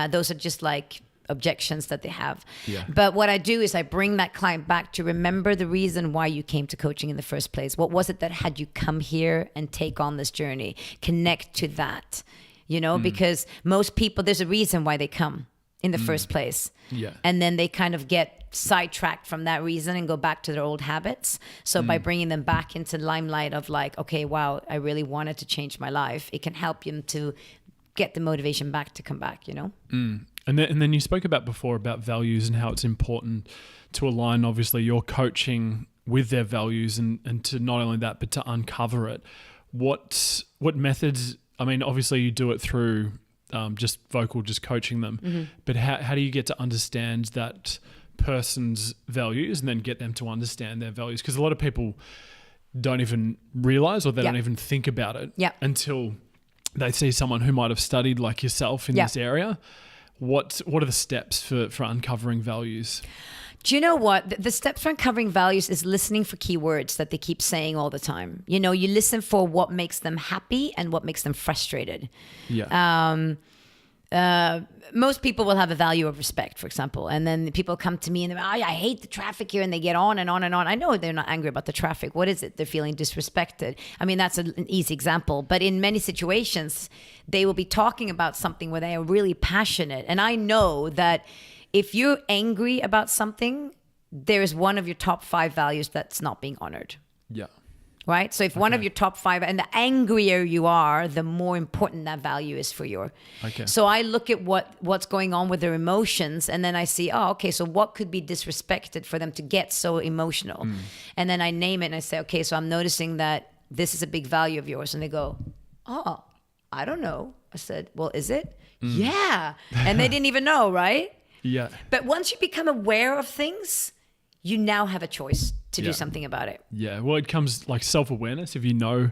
Those are just like objections that they have. Yeah. But what I do is I bring that client back to remember the reason why you came to coaching in the first place. What was it that had you come here and take on this journey? Connect to that, because most people, there's a reason why they come in the first place. Yeah. And then they kind of get sidetracked from that reason and go back to their old habits. So by bringing them back into the limelight of like, okay, wow, I really wanted to change my life, it can help them to get the motivation back to come back, And then you spoke about before about values and how it's important to align, obviously, your coaching with their values and to not only that, but to uncover it. What methods, I mean, obviously you do it through just coaching them, but how do you get to understand that person's values and then get them to understand their values? Because a lot of people don't even realize or they don't even think about it until they see someone who might have studied like yourself in this area. What are the steps for uncovering values? Do you know what? The steps for uncovering values is listening for keywords that they keep saying all the time. You listen for what makes them happy and what makes them frustrated. Yeah. Most people will have a value of respect, for example. And then people come to me and they're, I hate the traffic here. And they get on and on and on. I know they're not angry about the traffic. What is it? They're feeling disrespected. I mean, that's an easy example. But in many situations, they will be talking about something where they are really passionate. And I know that if you're angry about something, there is one of your top 5 values that's not being honored. Yeah. Right? So if one of your top 5, and the angrier you are, the more important that value is for you. Okay. So I look at what's going on with their emotions, and then I see, so what could be disrespected for them to get so emotional? And then I name it and I say, okay, so I'm noticing that this is a big value of yours. And they go, oh, I don't know. I said, well, is it? Yeah. And they didn't even know, right? Yeah. But once you become aware of things, you now have a choice to do something about it. Yeah. Well, it comes like self-awareness. If you know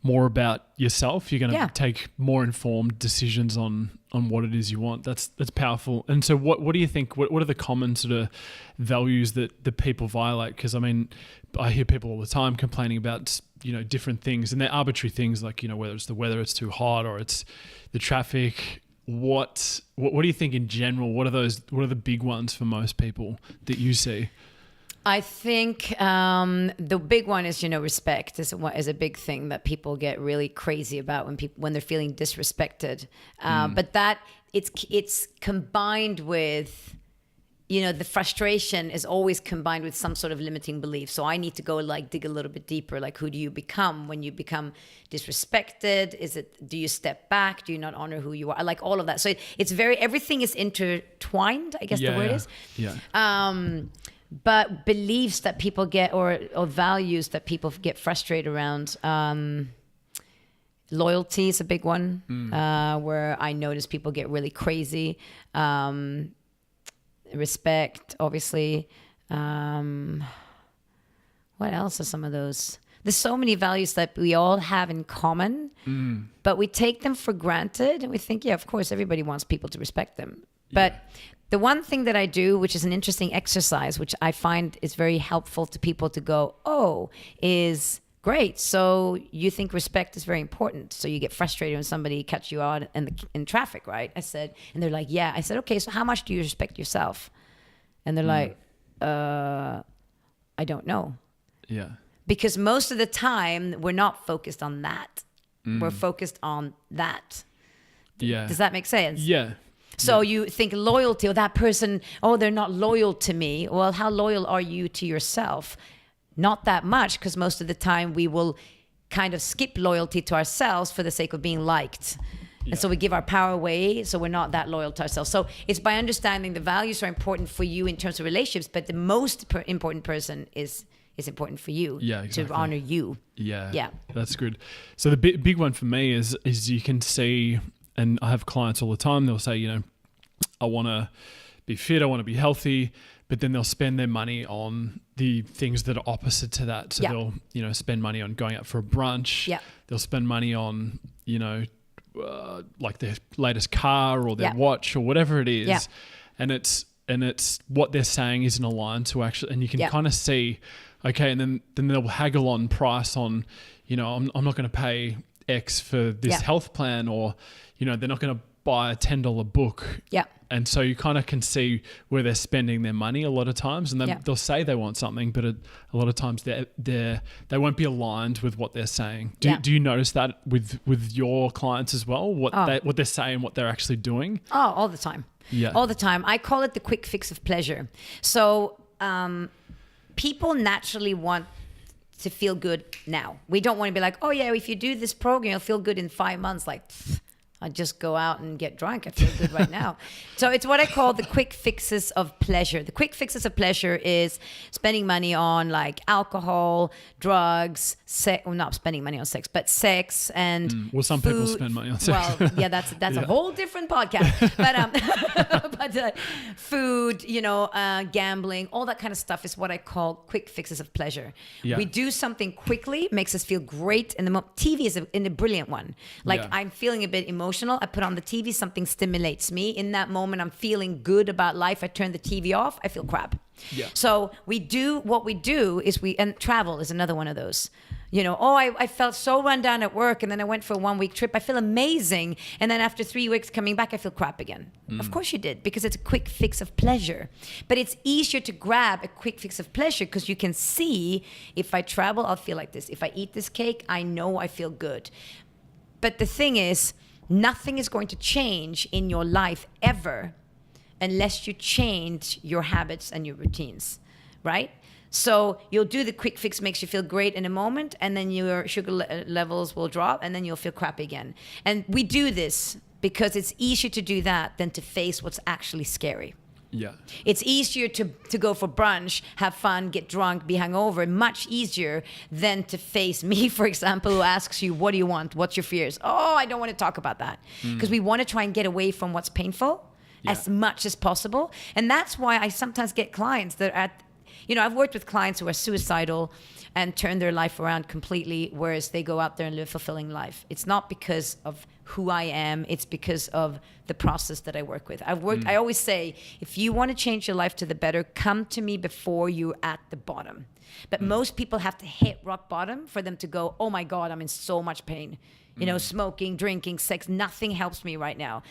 more about yourself, you're going to take more informed decisions on what it is you want. That's powerful. And so what do you think, what are the common sort of values that the people violate? Because I mean, I hear people all the time complaining about, different things, and they're arbitrary things like, whether it's the weather, it's too hot, or it's the traffic, what do you think in general? What are the big ones for most people that you see? I think the big one is, respect is a big thing that people get really crazy about when they're feeling disrespected. But that it's combined with, the frustration is always combined with some sort of limiting belief. So I need to go dig a little bit deeper. Like, who do you become when you become disrespected? Do you step back? Do you not honor who you are? Like all of that. So everything is intertwined, I guess the word is. Yeah. But beliefs that people get or values that people get frustrated around, loyalty is a big one, where I notice people get really crazy. Respect, obviously. What else are some of those? There's so many values that we all have in common, but we take them for granted and we think, yeah, of course, everybody wants people to respect them. But the one thing that I do, which is an interesting exercise, which I find is very helpful to people to go, is great. So you think respect is very important. So you get frustrated when somebody cuts you out in traffic, right? I said, and they're like, yeah. I said, okay, so how much do you respect yourself? And they're like, I don't know. Yeah. Because most of the time we're not focused on that. We're focused on that. Yeah. Does that make sense? Yeah. So you think loyalty, or that person, they're not loyal to me. Well, how loyal are you to yourself? Not that much, because most of the time we will kind of skip loyalty to ourselves for the sake of being liked. Yeah. And so we give our power away, so we're not that loyal to ourselves. So it's by understanding the values are important for you in terms of relationships, but the most important person is important for you, to honor you. Yeah. That's good. So the big one for me is you can see, and I have clients all the time, they'll say, I want to be fit, I want to be healthy, but then they'll spend their money on the things that are opposite to that. So they'll, spend money on going out for a brunch. Yeah. They'll spend money on, like their latest car or their watch or whatever it is. Yeah. And it's what they're saying isn't aligned to actually, and you can kind of see, okay, and then they'll haggle on price on, I'm not going to pay X for this health plan, or, they're not going to buy a $10 book. Yeah. And so you kind of can see where they're spending their money a lot of times, and they'll say they want something, but a lot of times they won't be aligned with what they're saying. Do you notice that with your clients as well? What they're saying, what they're actually doing? Oh, all the time. Yeah. All the time. I call it the quick fix of pleasure. So people naturally want to feel good now. We don't want to be like, oh yeah, if you do this program, you'll feel good in 5 months. Like, I just go out and get drunk. I feel good right now. So it's what I call the quick fixes of pleasure. The quick fixes of pleasure is spending money on like alcohol, drugs, sex. Well, not spending money on sex, but sex and well, some food. people spend money on sex. Well, yeah, that's a whole different podcast. But food, gambling, all that kind of stuff is what I call quick fixes of pleasure. Yeah. We do something quickly, makes us feel great in the moment. TV is a brilliant one. Like I'm feeling a bit emotional. I put on the TV, something stimulates me. In that moment, I'm feeling good about life. I turn the TV off, I feel crap. Yeah. So what we do is and travel is another one of those. I felt so run down at work, and then I went for a 1-week trip. I feel amazing. And then after 3 weeks coming back, I feel crap again. Of course you did, because it's a quick fix of pleasure. But it's easier to grab a quick fix of pleasure because you can see, if I travel, I'll feel like this. If I eat this cake, I know I feel good. But the thing is, nothing is going to change in your life ever unless you change your habits and your routines, right? So you'll do the quick fix, makes you feel great in a moment, and then your sugar levels will drop, and then you'll feel crappy again. And we do this because it's easier to do that than to face what's actually scary. Yeah. It's easier to go for brunch, have fun, get drunk, be hungover. Much easier than to face me, for example, who asks you, what do you want? What's your fears? Oh, I don't want to talk about that. Because we want to try and get away from what's painful as much as possible. And that's why I sometimes get clients that I've worked with clients who are suicidal and turn their life around completely, whereas they go out there and live a fulfilling life. It's not because of who I am, it's because of the process that I work with. I always say, if you want to change your life to the better, come to me before you're at the bottom. But most people have to hit rock bottom for them to go, oh my God, I'm in so much pain. Smoking, drinking, sex, nothing helps me right now.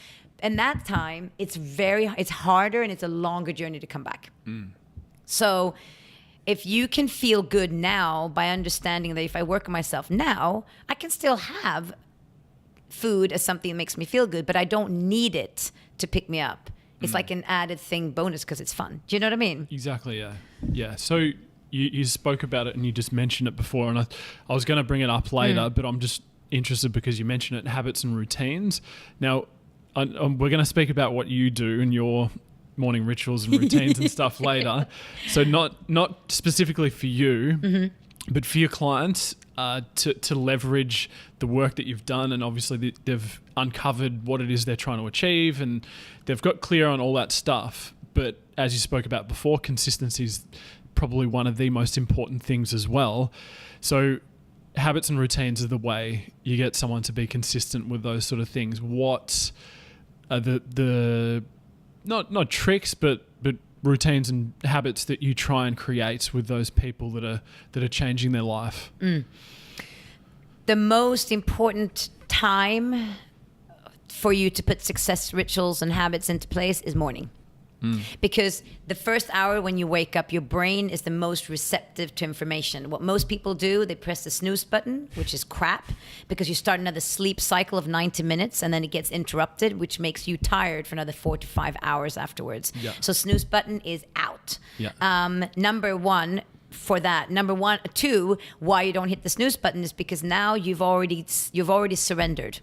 in that time, it's harder and it's a longer journey to come back. So if you can feel good now by understanding that if I work on myself now, I can still have food as something that makes me feel good, but I don't need it to pick me up. It's like an added thing bonus because it's fun. Do you know what I mean? Exactly, yeah. Yeah, so you spoke about it and you just mentioned it before, and I was going to bring it up later, but I'm just interested because you mentioned it, habits and routines. Now, we're going to speak about what you do and your morning rituals and routines and stuff later. So not specifically for you, but for your clients to leverage the work that you've done, and obviously they've uncovered what it is they're trying to achieve and they've got clear on all that stuff. But as you spoke about before, consistency is probably one of the most important things as well. So habits and routines are the way you get someone to be consistent with those sort of things. What are the not tricks, but routines and habits that you try and create with those people that are changing their life? The most important time for you to put success rituals and habits into place is morning. Because the first hour when you wake up, your brain is the most receptive to information. What most people do, they press the snooze button, which is crap, because you start another sleep cycle of 90 minutes and then it gets interrupted, which makes you tired for another 4 to 5 hours afterwards. Yeah. So snooze button is out. Yeah. Number one, for that. Two, why you don't hit the snooze button is because now you've already surrendered.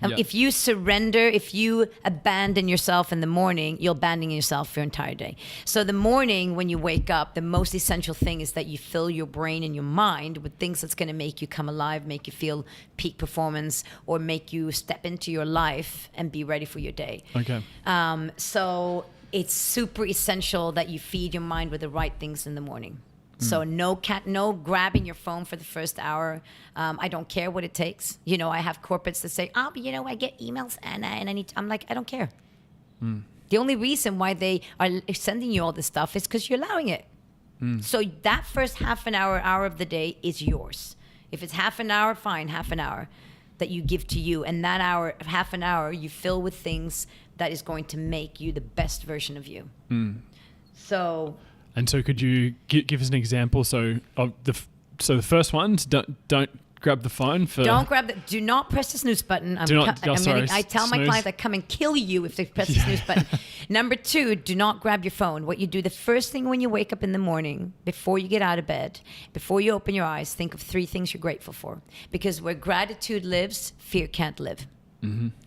If you surrender, if you abandon yourself in the morning, you'll abandon yourself for your entire day. So the morning when you wake up, the most essential thing is that you fill your brain and your mind with things that's going to make you come alive, make you feel peak performance, or make you step into your life and be ready for your day. Okay. So it's super essential that you feed your mind with the right things in the morning. So no grabbing your phone for the first hour. I don't care what it takes. I have corporates that say, but I get emails, Anna, and I'm like, I don't care. The only reason why they are sending you all this stuff is because you're allowing it. So that first half an hour of the day is yours. If it's half an hour, fine, half an hour that you give to you. And that half an hour, you fill with things that is going to make you the best version of you. So could you give us an example? So the first one's don't grab the phone for. Do not press the snooze button. I tell my clients I come and kill you if they press the snooze button. Number 2, do not grab your phone. What you do the first thing when you wake up in the morning, before you get out of bed, before you open your eyes, think of 3 things you're grateful for. Because where gratitude lives, fear can't live.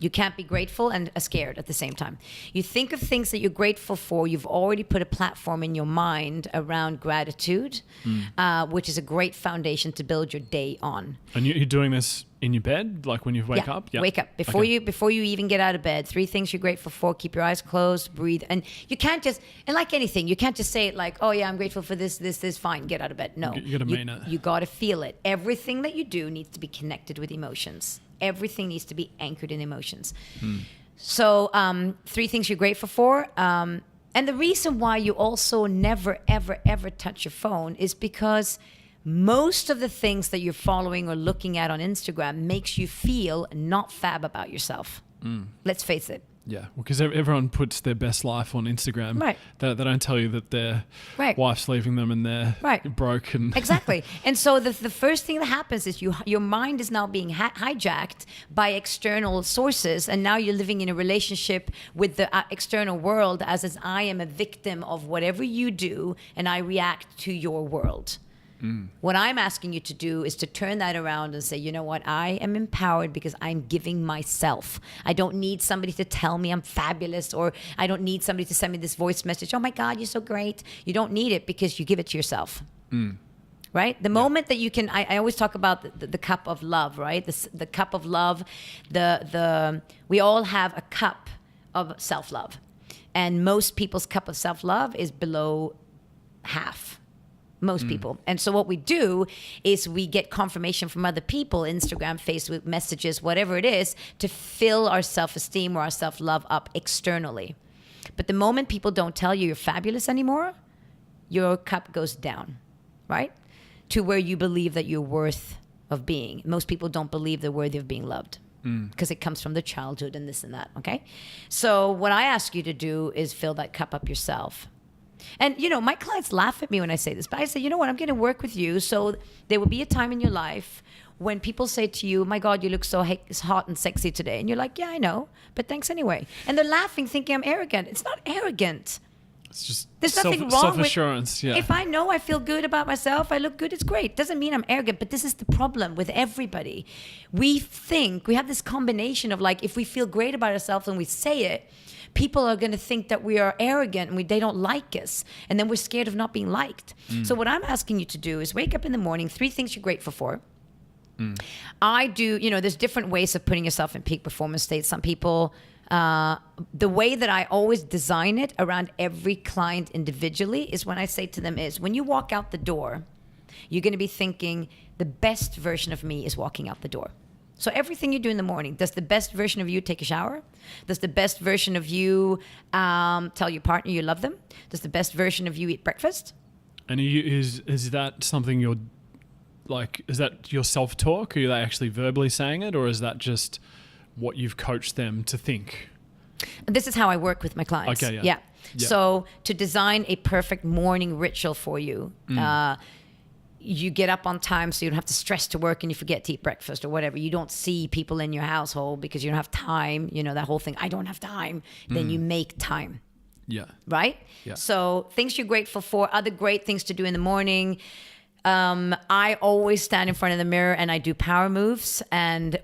You can't be grateful and scared at the same time. You think of things that you're grateful for. You've already put a platform in your mind around gratitude, which is a great foundation to build your day on. And you're doing this in your bed, like when you wake up? Yeah, wake up. Before you even get out of bed, 3 things you're grateful for. Keep your eyes closed, breathe. And you can't just, and like anything, you can't just say it like, oh yeah, I'm grateful for this, fine, get out of bed. No. You gotta mean it. You gotta feel it. Everything that you do needs to be connected with emotions. Everything needs to be anchored in emotions. So 3 things you're grateful for. And the reason why you also never, ever, ever touch your phone is because most of the things that you're following or looking at on Instagram makes you feel not fab about yourself. Let's face it. Yeah, because everyone puts their best life on Instagram. Right. They don't tell you that their wife's leaving them and they're broke. And Exactly. And so the first thing that happens is your mind is now being hijacked by external sources, and now you're living in a relationship with the external world as I am a victim of whatever you do, and I react to your world. What I'm asking you to do is to turn that around and say, you know what? I am empowered because I'm giving myself. I don't need somebody to tell me I'm fabulous, or I don't need somebody to send me this voice message. Oh my God, you're so great. You don't need it because you give it to yourself. Right? The moment that you can, I always talk about the cup of love, right? The cup of love, we all have a cup of self-love. And most people's cup of self-love is below half. Most people. And so what we do is we get confirmation from other people, Instagram, Facebook, messages, whatever it is, to fill our self-esteem or our self-love up externally. But the moment people don't tell you you're fabulous anymore, your cup goes down, right? To where you believe that you're worth of being. Most people don't believe they're worthy of being loved. because it comes from the childhood and this and that. Okay. So what I ask you to do is fill that cup up yourself. And, my clients laugh at me when I say this, but I say, you know what, I'm going to work with you. So there will be a time in your life when people say to you, my God, you look so hot and sexy today. And you're like, yeah, I know, but thanks anyway. And they're laughing, thinking I'm arrogant. It's not arrogant. It's just there's nothing wrong self-assurance. with, if I know I feel good about myself, I look good, it's great. Doesn't mean I'm arrogant, but this is the problem with everybody. We have this combination of like, if we feel great about ourselves and we say it, people are going to think that we are arrogant and they don't like us. And then we're scared of not being liked. So what I'm asking you to do is wake up in the morning, 3 things you're grateful for. I do, there's different ways of putting yourself in peak performance state. Some people, the way that I always design it around every client individually is when I say to them is, when you walk out the door, you're going to be thinking the best version of me is walking out the door. So everything you do in the morning, does the best version of you take a shower? Does the best version of you tell your partner you love them? Does the best version of you eat breakfast? And is that something you're like, is that your self-talk? Are they actually verbally saying it, or is that just what you've coached them to think? This is how I work with my clients. Okay, yeah. So to design a perfect morning ritual for you, you get up on time so you don't have to stress to work and you forget to eat breakfast or whatever. You don't see people in your household because you don't have time. That whole thing, I don't have time. Then you make time. Yeah. Right? Yeah. So things you're grateful for, other great things to do in the morning. I always stand in front of the mirror and I do power moves. And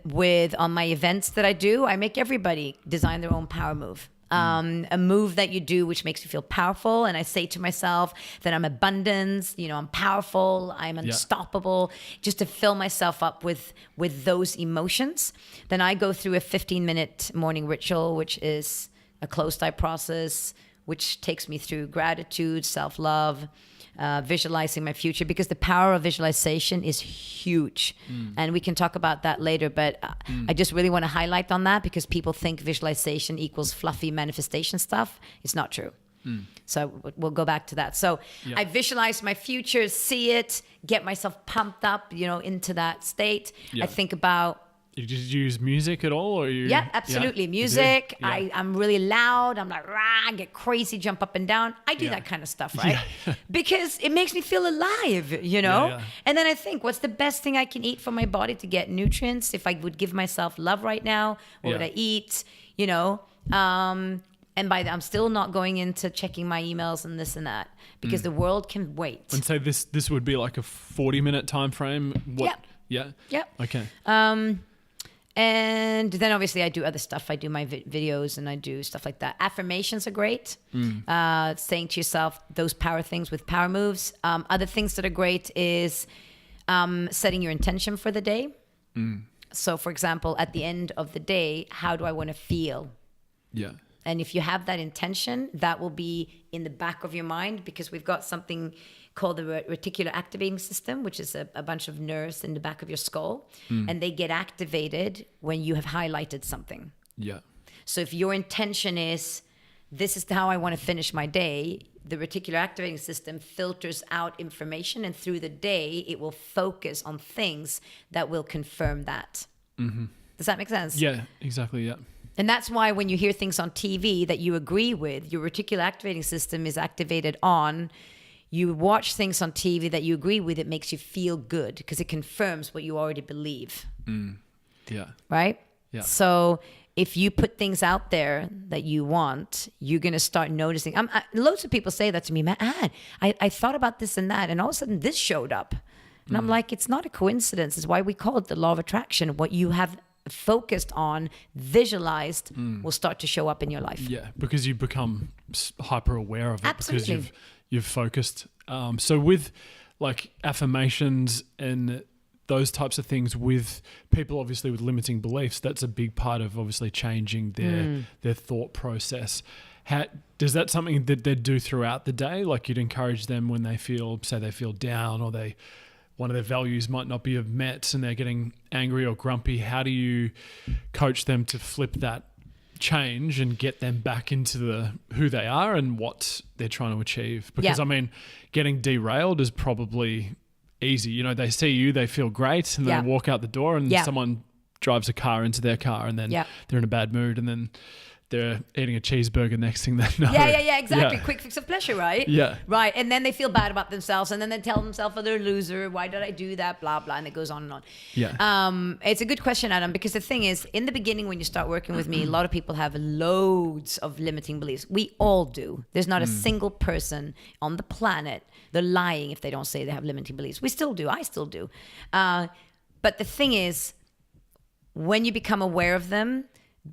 on my events that I do, I make everybody design their own power move. A move that you do which makes you feel powerful. And I say to myself that I'm abundance, I'm powerful, I'm unstoppable, just to fill myself up with those emotions. Then I go through a 15-minute morning ritual, which is a closed eye process, which takes me through gratitude, self-love, visualizing my future, because the power of visualization is huge. And we can talk about that later, but I just really want to highlight on that because people think visualization equals fluffy manifestation stuff. It's not true. So we'll go back to that. So I visualize my future, see it, get myself pumped up, into that state. I think about, you just use music at all, or you? Yeah, absolutely. Music. I'm really loud. I'm like, rah, get crazy, jump up and down. I do that kind of stuff, right? Because it makes me feel alive, And then I think, what's the best thing I can eat for my body to get nutrients? If I would give myself love right now, what would I eat? And by that, I'm still not going into checking my emails and this and that because the world can wait. And so this would be like a 40-minute time frame. Yeah. Okay. And then obviously I do other stuff. I do my videos and I do stuff like that. Affirmations are great. Saying to yourself those power things with power moves. Other things that are great is setting your intention for the day. So for example, at the end of the day, how do I want to feel? Yeah. And if you have that intention, that will be in the back of your mind, because we've got something called the reticular activating system, which is a bunch of nerves in the back of your skull. And they get activated when you have highlighted something. Yeah. So if your intention is, this is how I want to finish my day, the reticular activating system filters out information, and through the day, it will focus on things that will confirm that. Does that make sense? Yeah, exactly. Yeah. And that's why when you hear things on TV that you agree with, your reticular activating system is activated on. You watch things on TV that you agree with, it makes you feel good because it confirms what you already believe. Yeah. Right? Yeah. So if you put things out there that you want, you're going to start noticing. Loads of people say that to me, man, I thought about this and that, and all of a sudden this showed up. And I'm like, it's not a coincidence. It's why we call it the law of attraction. What you have focused on, visualized, will start to show up in your life. Yeah, because you become hyper aware of it. Absolutely. Because you've focused. So with like affirmations and those types of things with people obviously with limiting beliefs, that's a big part of obviously changing their thought process. Does that something that they do throughout the day? Like you'd encourage them when they feel down, or one of their values might not be met and they're getting angry or grumpy. How do you coach them to flip that change and get them back into who they are and what they're trying to achieve? Because I mean, getting derailed is probably easy. They see you, they feel great, and then they walk out the door and someone drives a car into their car and then they're in a bad mood and then they're eating a cheeseburger next thing they know. Yeah, exactly. Yeah. Quick fix of pleasure, right? Yeah. Right. And then they feel bad about themselves and then they tell themselves, oh, they're a loser. Why did I do that? Blah, blah. And it goes on and on. Yeah. It's a good question, Adam, because the thing is, in the beginning, when you start working with me, a lot of people have loads of limiting beliefs. We all do. There's not a single person on the planet. They're lying if they don't say they have limiting beliefs. We still do. I still do. But the thing is, when you become aware of them,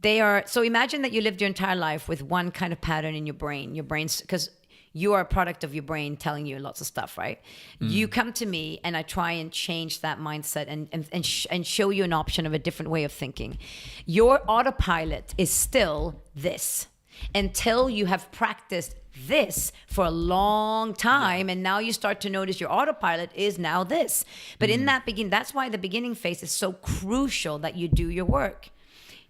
they are, so imagine that you lived your entire life with one kind of pattern in your brain's, because you are a product of your brain telling you lots of stuff, right? You come to me and I try and change that mindset and show you an option of a different way of thinking. Your autopilot is still this until you have practiced this for a long time, and now you start to notice your autopilot is now this. But in that beginning, that's why the beginning phase is so crucial, that you do your work.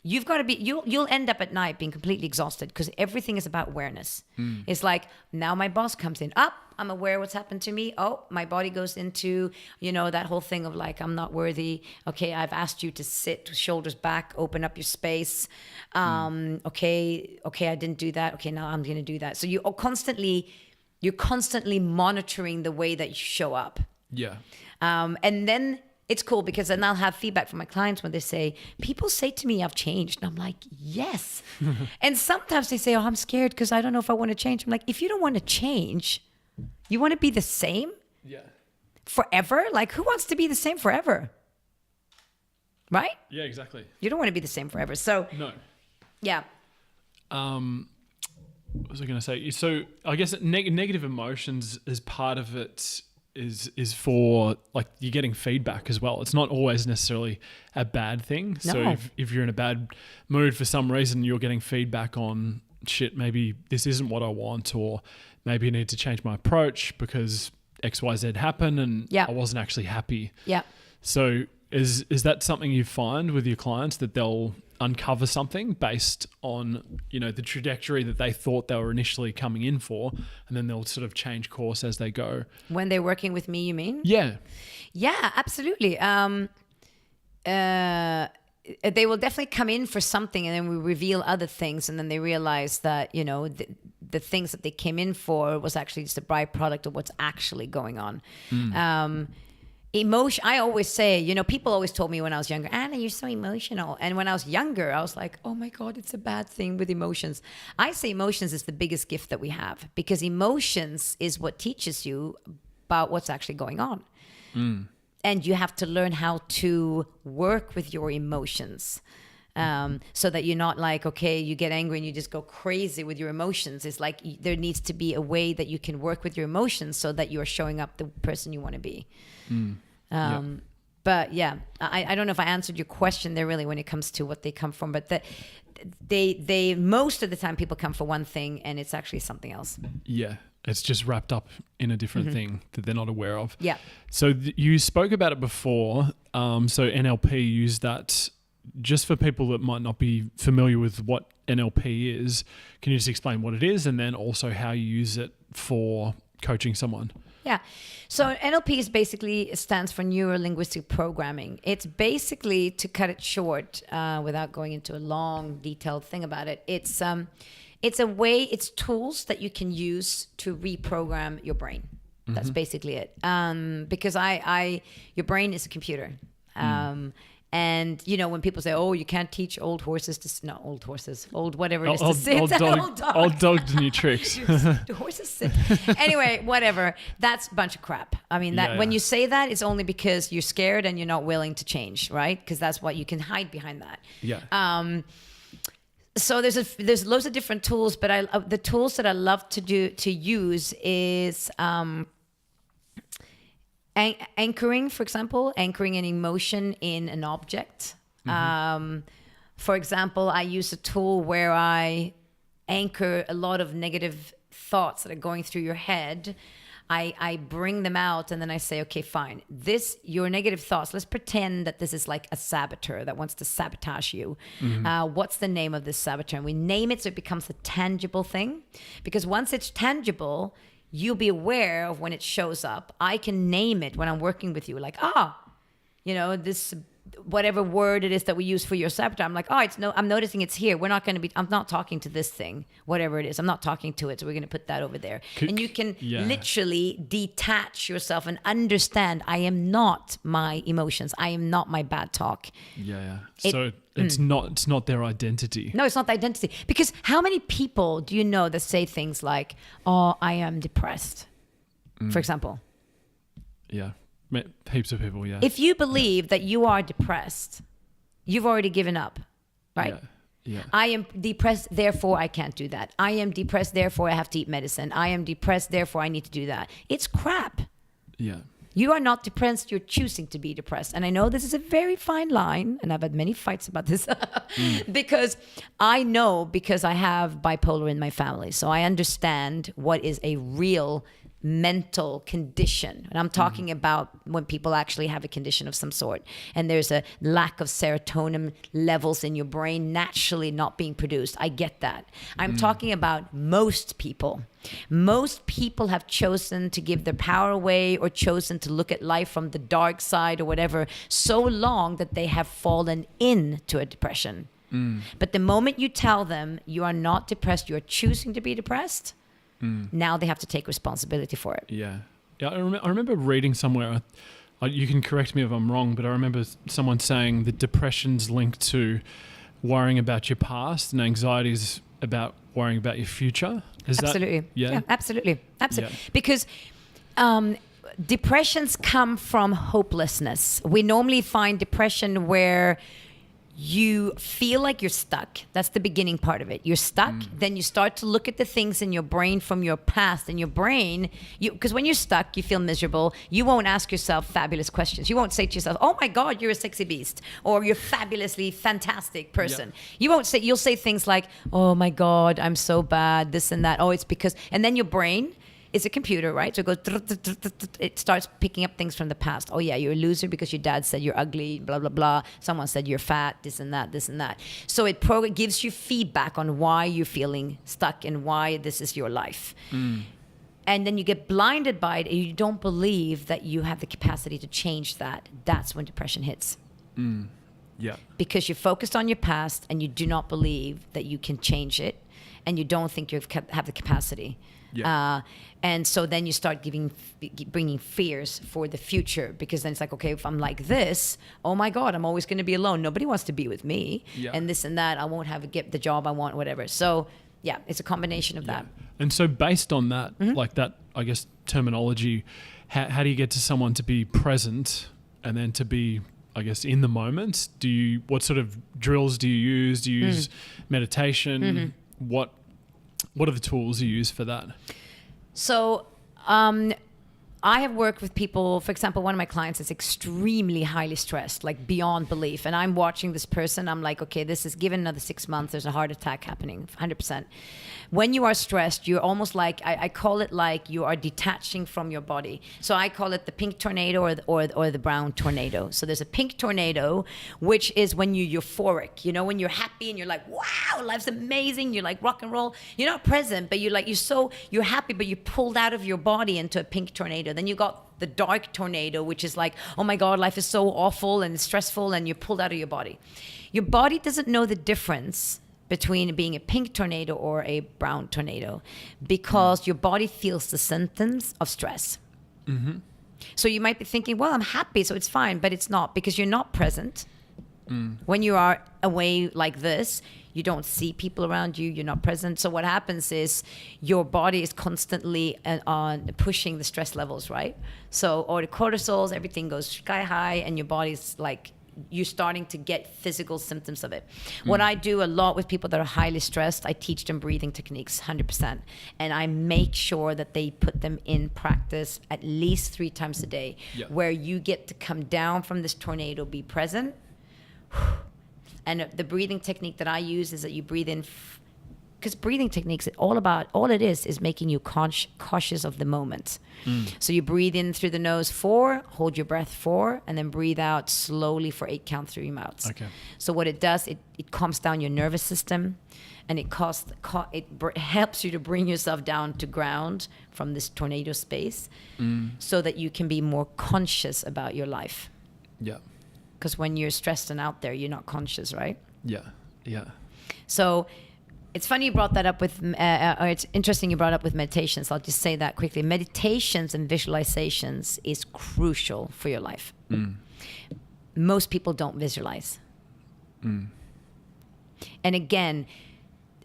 You've got to be, you'll end up at night being completely exhausted because everything is about awareness. It's like, now my boss comes in, I'm aware what's happened to me. Oh, my body goes into, that whole thing of like, I'm not worthy. Okay, I've asked you to sit, shoulders back, open up your space. Okay, I didn't do that. Okay, now I'm going to do that. So you're constantly monitoring the way that you show up. Yeah. And then it's cool because then I'll have feedback from my clients when they say, people say to me, I've changed. And I'm like, yes. And sometimes they say, oh, I'm scared because I don't know if I want to change. I'm like, if you don't want to change, you want to be the same forever? Like, who wants to be the same forever? Right? Yeah, exactly. You don't want to be the same forever. So, no. Yeah. What was I going to say? So I guess negative emotions as part of it is for, like, you're getting feedback as well. It's not always necessarily a bad thing. No. So if you're in a bad mood for some reason, you're getting feedback on, shit, maybe this isn't what I want, or maybe I need to change my approach because XYZ happened and I wasn't actually happy. Yeah. So is that something you find with your clients, that they'll uncover something based on, the trajectory that they thought they were initially coming in for, and then they'll sort of change course as they go? When they're working with me, you mean? Yeah. Yeah, absolutely. They will definitely come in for something, and then we reveal other things, and then they realize that, the things that they came in for was actually just a byproduct of what's actually going on. Emotion, I always say, people always told me when I was younger, Anna, you're so emotional. And when I was younger, I was like, oh my God, it's a bad thing with emotions. I say emotions is the biggest gift that we have, because emotions is what teaches you about what's actually going on. And you have to learn how to work with your emotions. So that you're not like, okay, you get angry and you just go crazy with your emotions. It's like there needs to be a way that you can work with your emotions so that you're showing up the person you want to be. But yeah, I don't know if I answered your question there really when it comes to what they come from, but they most of the time people come for one thing and it's actually something else. Yeah. It's just wrapped up in a different thing that they're not aware of. Yeah. So you spoke about it before. So NLP, use that. Just for people that might not be familiar with what NLP is, can you just explain what it is and then also how you use it for coaching someone? Yeah. So NLP is basically, it stands for neuro-linguistic programming. It's basically, to cut it short, without going into a long, detailed thing about it, it's a way, it's tools that you can use to reprogram your brain. That's basically it. Because your brain is a computer. And, when people say, oh, you can't teach old horses old whatever it is to sit. Old dog to new tricks. The horses sit. Anyway, whatever. That's a bunch of crap. I mean, when you say that, it's only because you're scared and you're not willing to change, right? Because that's what you can hide behind that. Yeah. So there's loads of different tools, but the tools that I love to use is anchoring, for example, anchoring an emotion in an object. For example, I use a tool where I anchor a lot of negative thoughts that are going through your head. I bring them out and then I say, okay, fine. Your negative thoughts, let's pretend that this is like a saboteur that wants to sabotage you. What's the name of this saboteur? And we name it so it becomes a tangible thing. Because once it's tangible, you'll be aware of when it shows up. I can name it when I'm working with you. Like, this whatever word it is that we use for your saboteur. I'm like, I'm noticing it's here. I'm not talking to this thing, whatever it is. I'm not talking to it. So we're going to put that over there. And you can literally detach yourself and understand, I am not my emotions. I am not my bad talk. Yeah. So it's not their identity. No, it's not the identity. Because how many people do you know that say things like, oh, I am depressed, for example? Yeah. Heaps of people, yeah. If you believe that you are depressed, you've already given up, right? Yeah. I am depressed, therefore I can't do that. I am depressed, therefore I have to eat medicine. I am depressed, therefore I need to do that. It's crap. Yeah. You are not depressed, you're choosing to be depressed. And I know this is a very fine line, and I've had many fights about this, because I have bipolar in my family. So I understand what is a real mental condition. And I'm talking about when people actually have a condition of some sort and there's a lack of serotonin levels in your brain naturally not being produced. I get that. I'm talking about most people. Most people have chosen to give their power away or chosen to look at life from the dark side or whatever so long that they have fallen into a depression. But the moment you tell them you are not depressed, you're choosing to be depressed, now they have to take responsibility for it. Yeah. I remember reading somewhere, you can correct me if I'm wrong, but I remember someone saying that depression's linked to worrying about your past and anxiety is about worrying about your future. Absolutely. Yeah, absolutely. Yeah. Because depressions come from hopelessness. We normally find depression where you feel like you're stuck. That's the beginning part of it. You're stuck. Then you start to look at the things in your brain from your past. And your brain, because when you're stuck, you feel miserable. You won't ask yourself fabulous questions. You won't say to yourself, oh my God, you're a sexy beast. Or you're a fabulously fantastic person. Yeah. You'll say things like, oh my God, I'm so bad, this and that. Oh, it's because, and then your brain, it's a computer, right? So it goes, it starts picking up things from the past. Oh yeah, you're a loser because your dad said you're ugly, blah, blah, blah. Someone said you're fat, this and that, this and that. So it gives you feedback on why you're feeling stuck and why this is your life. And then you get blinded by it and you don't believe that you have the capacity to change that. That's when depression hits. Yeah. Because you're focused on your past and you do not believe that you can change it and you don't think you have the capacity. Yeah. And so then you start bringing fears for the future, because then it's like, okay, if I'm like this, oh my God, I'm always going to be alone. Nobody wants to be with me. Yeah. And this and that, I won't get the job I want, whatever. So yeah, it's a combination of that. And so based on that, like that, I guess, terminology, how do you get to someone to be present and then to be, I guess, in the moment? What sort of drills do you use? Do you use meditation? What are the tools you use for that? So I have worked with people, for example, one of my clients is extremely highly stressed, like beyond belief. And I'm watching this person. I'm like, okay, this is given another 6 months, there's a heart attack happening, 100%. When you are stressed, you're almost like, I call it like you are detaching from your body. So I call it the pink tornado or the brown tornado. So there's a pink tornado, which is when you're euphoric, when you're happy and you're like, wow, life's amazing. You're like rock and roll. You're not present, but you're happy, but you're pulled out of your body into a pink tornado. Then you got the dark tornado, which is like, oh my God, life is so awful and stressful, and you're pulled out of your body. Your body doesn't know the difference between being a pink tornado or a brown tornado, because your body feels the symptoms of stress. So you might be thinking, well, I'm happy, so it's fine, but it's not, because you're not present. When you are away like this, you don't see people around you, you're not present. So what happens is your body is constantly on pushing the stress levels, right? So all the cortisols, everything goes sky high, and your body's like, you're starting to get physical symptoms of it. What I do a lot with people that are highly stressed, I teach them breathing techniques, 100%. And I make sure that they put them in practice at least 3 times a day, where you get to come down from this tornado, be present. And the breathing technique that I use is that you breathe in, because breathing techniques, all it is making you cautious of the moment. So you breathe in through the nose 4, hold your breath 4, and then breathe out slowly for 8 count through your mouth. Okay. So what it does, it calms down your nervous system, and it helps you to bring yourself down to ground from this tornado space, so that you can be more conscious about your life. Yeah. because when you're stressed and out there, you're not conscious, right? Yeah. Yeah. So it's funny you brought that up with, or it's interesting you brought up with meditations. I'll just say that quickly. Meditations and visualizations is crucial for your life. Most people don't visualize. And again,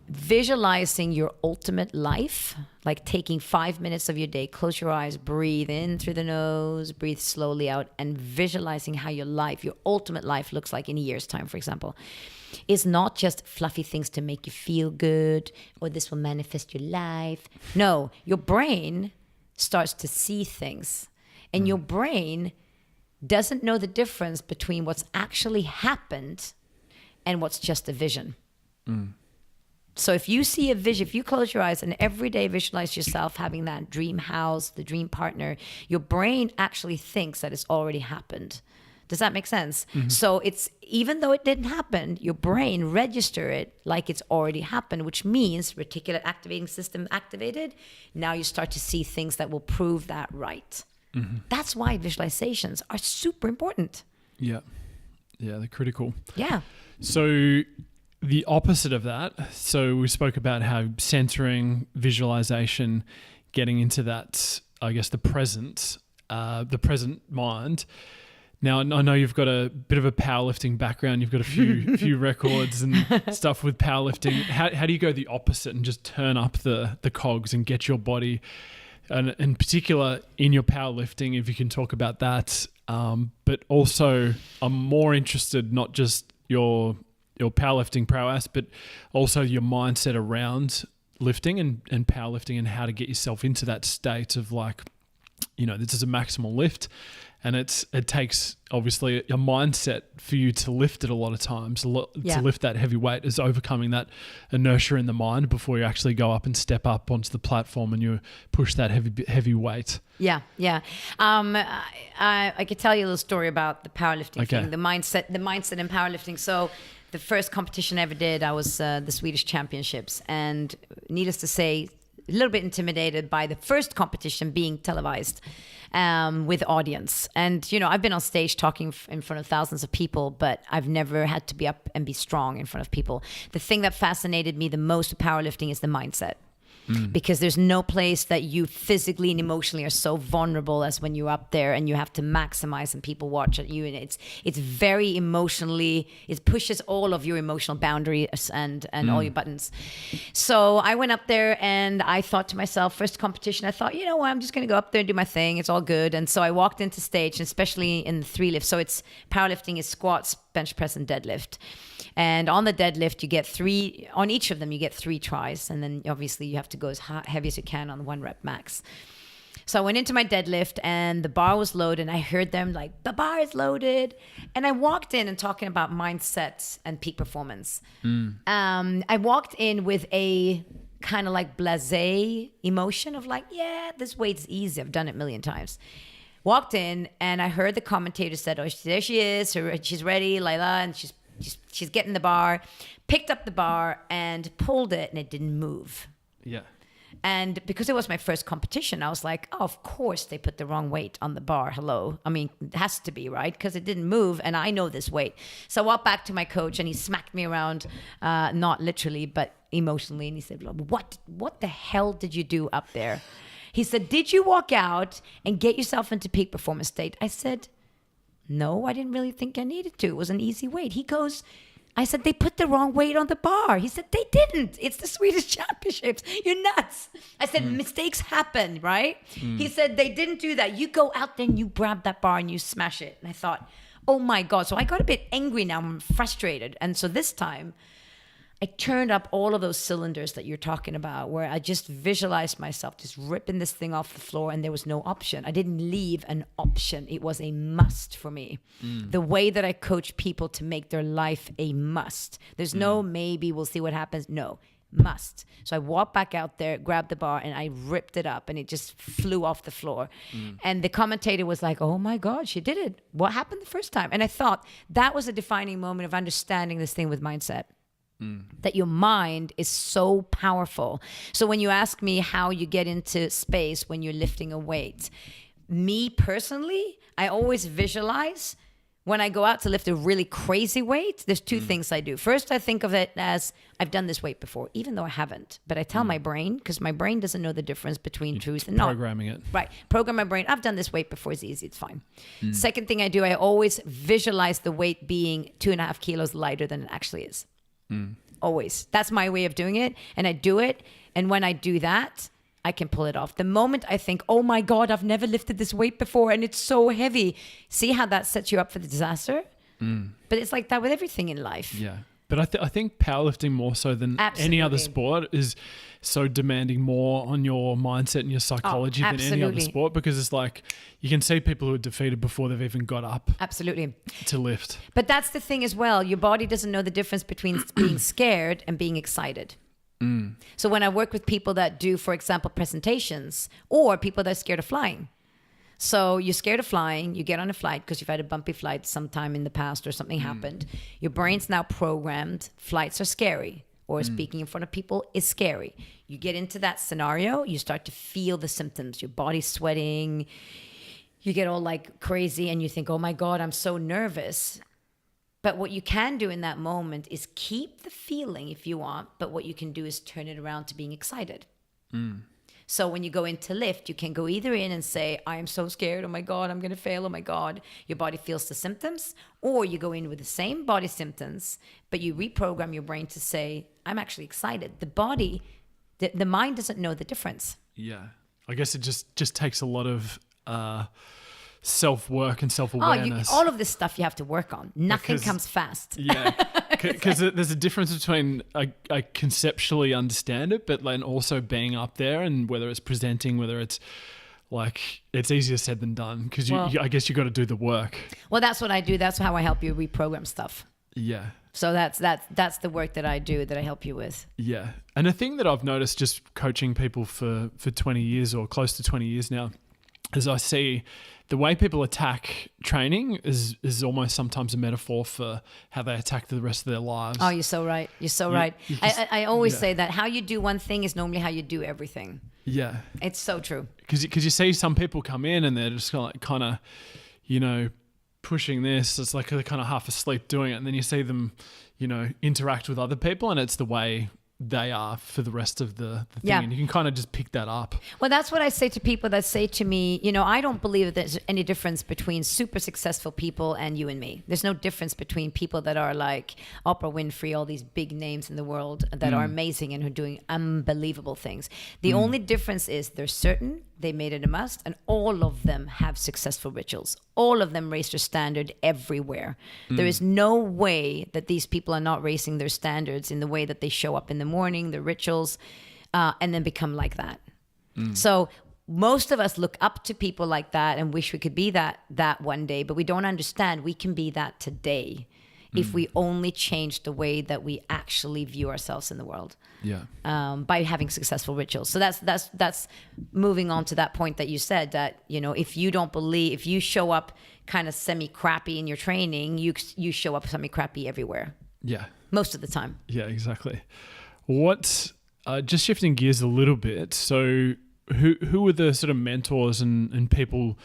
visualizing your ultimate life, like taking 5 minutes of your day, close your eyes, breathe in through the nose, breathe slowly out, and visualizing how your life, your ultimate life looks like in a year's time, for example, is not just fluffy things to make you feel good or this will manifest your life. No, your brain starts to see things, and your brain doesn't know the difference between what's actually happened and what's just a vision. So if you see a vision, if you close your eyes and every day visualize yourself having that dream house, the dream partner, your brain actually thinks that it's already happened. Does that make sense? So it's, even though it didn't happen, your brain register it like it's already happened, which means reticular activating system activated. Now you start to see things that will prove that right. That's why visualizations are super important. Yeah. Yeah, they're critical. Yeah. So the opposite of that, so we spoke about how centering, visualization, getting into that, I guess, the present mind. Now, I know you've got a bit of a powerlifting background. You've got a few records and stuff with powerlifting. How do you go the opposite and just turn up the cogs and get your body, and in particular in your powerlifting, if you can talk about that. But also I'm more interested, not just your powerlifting prowess, but also your mindset around lifting and powerlifting, and how to get yourself into that state of like, this is a maximal lift, and it takes obviously a mindset for you to lift it a lot of times. To lift that heavy weight is overcoming that inertia in the mind before you actually go up and step up onto the platform and you push that heavy weight. Yeah. I could tell you a little story about the powerlifting thing, the mindset in powerlifting. So the first competition I ever did, I was the Swedish Championships, and needless to say, a little bit intimidated by the first competition being televised with audience. And, I've been on stage talking in front of thousands of people, but I've never had to be up and be strong in front of people. The thing that fascinated me the most with powerlifting is the mindset. Because there's no place that you physically and emotionally are so vulnerable as when you're up there and you have to maximize and people watch at you, and it's very emotionally, it pushes all of your emotional boundaries and all your buttons. So I went up there and I thought to myself, first competition, I thought, you know what, I'm just going to go up there and do my thing. It's all good. And so I walked into stage, and especially in the 3 lifts. So it's powerlifting is squats, bench press, and deadlift. And on the deadlift, you get 3, on each of them, you get 3 tries. And then obviously you have to go as heavy as you can on the 1 rep max. So I went into my deadlift and the bar was loaded, and I heard them like, the bar is loaded. And I walked in and talking about mindset and peak performance. I walked in with a kind of like blasé emotion of like, yeah, this weight's easy. I've done it a million times. Walked in and I heard the commentator said, oh, there she is. She's ready, Layla. And she's getting the bar, picked up the bar and pulled it, and it didn't move. Yeah. And because it was my first competition, I was like, oh, of course they put the wrong weight on the bar. Hello. I mean, it has to be, right? Because it didn't move and I know this weight. So I walked back to my coach and he smacked me around, not literally, but emotionally. And he said, what the hell did you do up there? He said, did you walk out and get yourself into peak performance state? I said, no, I didn't really think I needed to. It was an easy weight. He goes, I said, they put the wrong weight on the bar. He said, they didn't. It's the Swedish Championships. You're nuts. I said, mistakes happen, right? He said, they didn't do that. You go out there and you grab that bar and you smash it. And I thought, oh my God. So I got a bit angry now. I'm frustrated. And so this time, I turned up all of those cylinders that you're talking about, where I just visualized myself just ripping this thing off the floor, and there was no option. I didn't leave an option. It was a must for me. The way that I coach people to make their life a must. There's no maybe, we'll see what happens. No, must. So I walked back out there, grabbed the bar, and I ripped it up, and it just flew off the floor. And the commentator was like, oh my God, she did it. What happened the first time? And I thought that was a defining moment of understanding this thing with mindset. That your mind is so powerful. So when you ask me how you get into space when you're lifting a weight, me personally, I always visualize When I go out to lift a really crazy weight, there's two things I do. First, I think of it as I've done this weight before, even though I haven't. But I tell my brain, because my brain doesn't know the difference between truth and not. Programming it. Right. Program my brain. I've done this weight before. It's easy. It's fine. Second thing I do, I always visualize the weight being 2.5 kilos lighter than it actually is. Always. That's my way of doing it. And I do it. And when I do that, I can pull it off. The moment I think, oh my God, I've never lifted this weight before and it's so heavy. See how that sets you up for the disaster? But it's like that with everything in life. Yeah. But I think powerlifting more so than any other sport is so demanding more on your mindset and your psychology than any other sport, because it's like you can see people who are defeated before they've even got up to lift. But that's the thing as well. Your body doesn't know the difference between being scared and being excited. So when I work with people that do, for example, presentations, or people that are scared of flying. So you're scared of flying, you get on a flight because you've had a bumpy flight sometime in the past or something happened. Your brain's now programmed, flights are scary, or speaking in front of people is scary. You get into that scenario, you start to feel the symptoms, your body's sweating, you get all like crazy and you think, oh my God, I'm so nervous. But what you can do in that moment is keep the feeling if you want, but what you can do is turn it around to being excited. So when you go into lift, you can go either in and say, I am so scared, oh my God, I'm going to fail, oh my God. Your body feels the symptoms. Or you go in with the same body symptoms, but you reprogram your brain to say, I'm actually excited. The body, the mind doesn't know the difference. Yeah. I guess it just takes a lot of self-work and self-awareness. All of this stuff you have to work on. Nothing comes fast. Yeah, because there's a difference between I conceptually understand it, but then also being up there, and whether it's presenting, whether it's like, it's easier said than done, because I guess you got to do the work. Well, that's what I do. That's how I help you reprogram stuff. Yeah. So that's the work that I do, that I help you with. Yeah. And the thing that I've noticed just coaching people for 20 years or close to 20 years now is I see the way people attack training is almost sometimes a metaphor for how they attack the rest of their lives. Oh, you're so right. You're so right. I always say that how you do one thing is normally how you do everything. Yeah. It's so true. Because you see some people come in and they're just kind of, pushing this. It's like they're kind of half asleep doing it. And then you see them, interact with other people, and it's the way they are for the rest of the thing. Yeah. And you can kind of just pick that up. Well, that's what I say to people that say to me, I don't believe that there's any difference between super successful people and you and me. There's no difference between people that are like Oprah Winfrey, all these big names in the world that are amazing and who are doing unbelievable things. The only difference is they're certain, they made it a must, and all of them have successful rituals. All of them raise their standard everywhere. There is no way that these people are not raising their standards in the way that they show up in the morning, their rituals, and then become like that. So most of us look up to people like that and wish we could be that one day, but we don't understand we can be that today if we only change the way that we actually view ourselves in the world. Yeah. By having successful rituals. So that's moving on to that point that you said, that if you show up kind of semi-crappy in your training, you show up semi-crappy everywhere. Yeah. Most of the time. Yeah, exactly. What just shifting gears a little bit, so who were the sort of mentors and people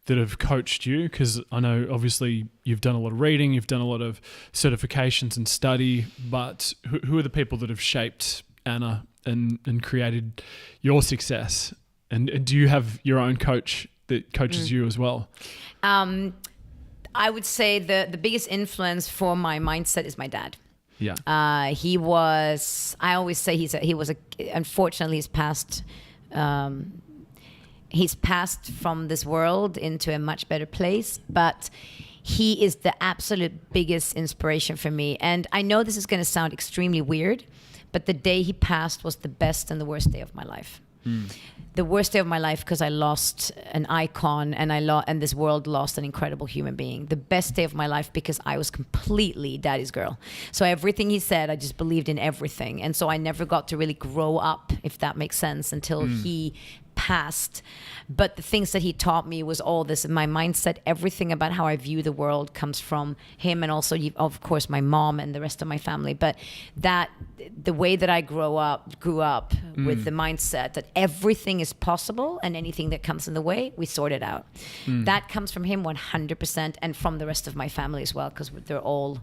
that have coached you? Because I know obviously you've done a lot of reading, you've done a lot of certifications and study, but who are the people that have shaped Anna and created your success? And do you have your own coach that coaches you as well? I would say the biggest influence for my mindset is my dad. Yeah. I always say unfortunately he's passed from this world into a much better place, but he is the absolute biggest inspiration for me. And I know this is going to sound extremely weird, but the day he passed was the best and the worst day of my life. The worst day of my life because I lost an icon and this world lost an incredible human being. The best day of my life because I was completely daddy's girl. So everything he said, I just believed in everything. And so I never got to really grow up, if that makes sense, until he past. But the things that he taught me was all this, my mindset, everything about how I view the world comes from him, and also, of course, my mom and the rest of my family. But that the way that I grew up with the mindset that everything is possible, and anything that comes in the way, we sort it out. That comes from him 100%, and from the rest of my family as well, because they all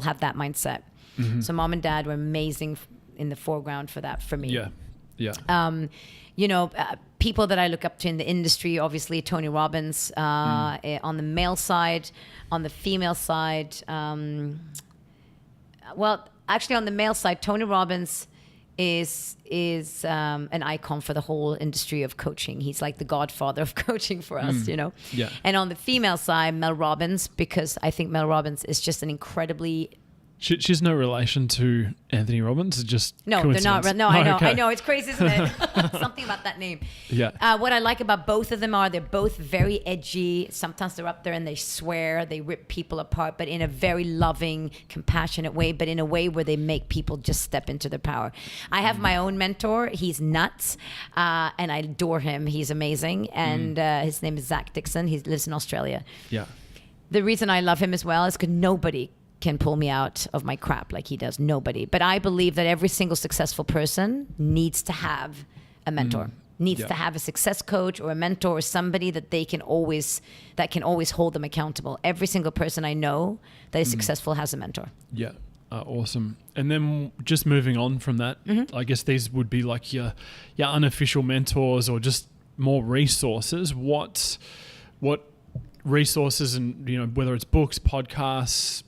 have that mindset. So mom and dad were amazing in the foreground for that for me. People that I look up to in the industry, obviously Tony Robbins, on the male side, on the female side. Actually on the male side, Tony Robbins is an icon for the whole industry of coaching. He's like the godfather of coaching for us, Yeah. And on the female side, Mel Robbins, because I think Mel Robbins is just an incredibly... She's no relation to Anthony Robbins. It's just no, they're not. No, I know. Okay. I know. It's crazy, isn't it? Something about that name. Yeah. What I like about both of them are they're both very edgy. Sometimes they're up there and they swear, they rip people apart, but in a very loving, compassionate way, but in a way where they make people just step into their power. I have my own mentor. He's nuts, and I adore him. He's amazing, and his name is Zach Dixon. He lives in Australia. Yeah. The reason I love him as well is because nobody can pull me out of my crap like he does. Nobody. But I believe that every single successful person needs to have a mentor, needs to have a success coach or a mentor or somebody that can always hold them accountable. Every single person I know that is successful has a mentor. Yeah. Awesome. And then just moving on from that, I guess these would be like your unofficial mentors or just more resources. What resources, and whether it's books, podcasts,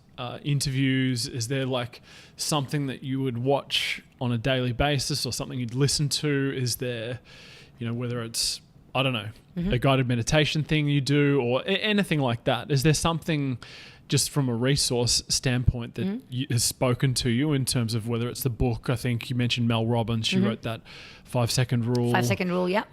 interviews, is there like something that you would watch on a daily basis or something you'd listen to? Is there, whether it's, I don't know, a guided meditation thing you do or anything like that? Is there something just from a resource standpoint that has spoken to you in terms of whether it's the book? I think you mentioned Mel Robbins. She wrote that 5-second rule. 5-second rule, yeah.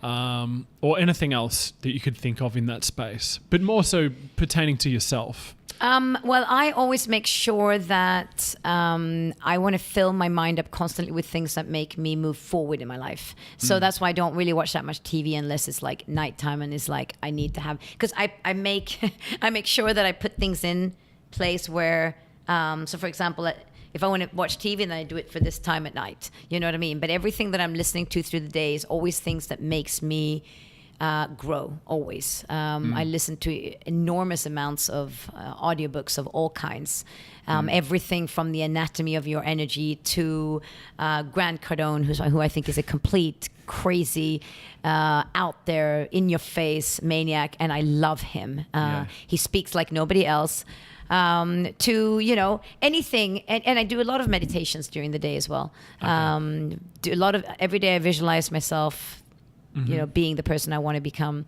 Or anything else that you could think of in that space, but more so pertaining to yourself. Well, I always make sure that I want to fill my mind up constantly with things that make me move forward in my life. So that's why I don't really watch that much TV unless it's like nighttime and it's like I need to have, because I make I make sure that I put things in place where, so for example, if I want to watch TV, then I do it for this time at night. You know what I mean? But everything that I'm listening to through the day is always things that makes me grow, always. I listen to enormous amounts of audiobooks of all kinds. Everything from the anatomy of your energy to Grant Cardone, who I think is a complete crazy, out there, in your face maniac, and I love him. He speaks like nobody else. To anything, and I do a lot of meditations during the day as well. Every day I visualize myself being the person I want to become.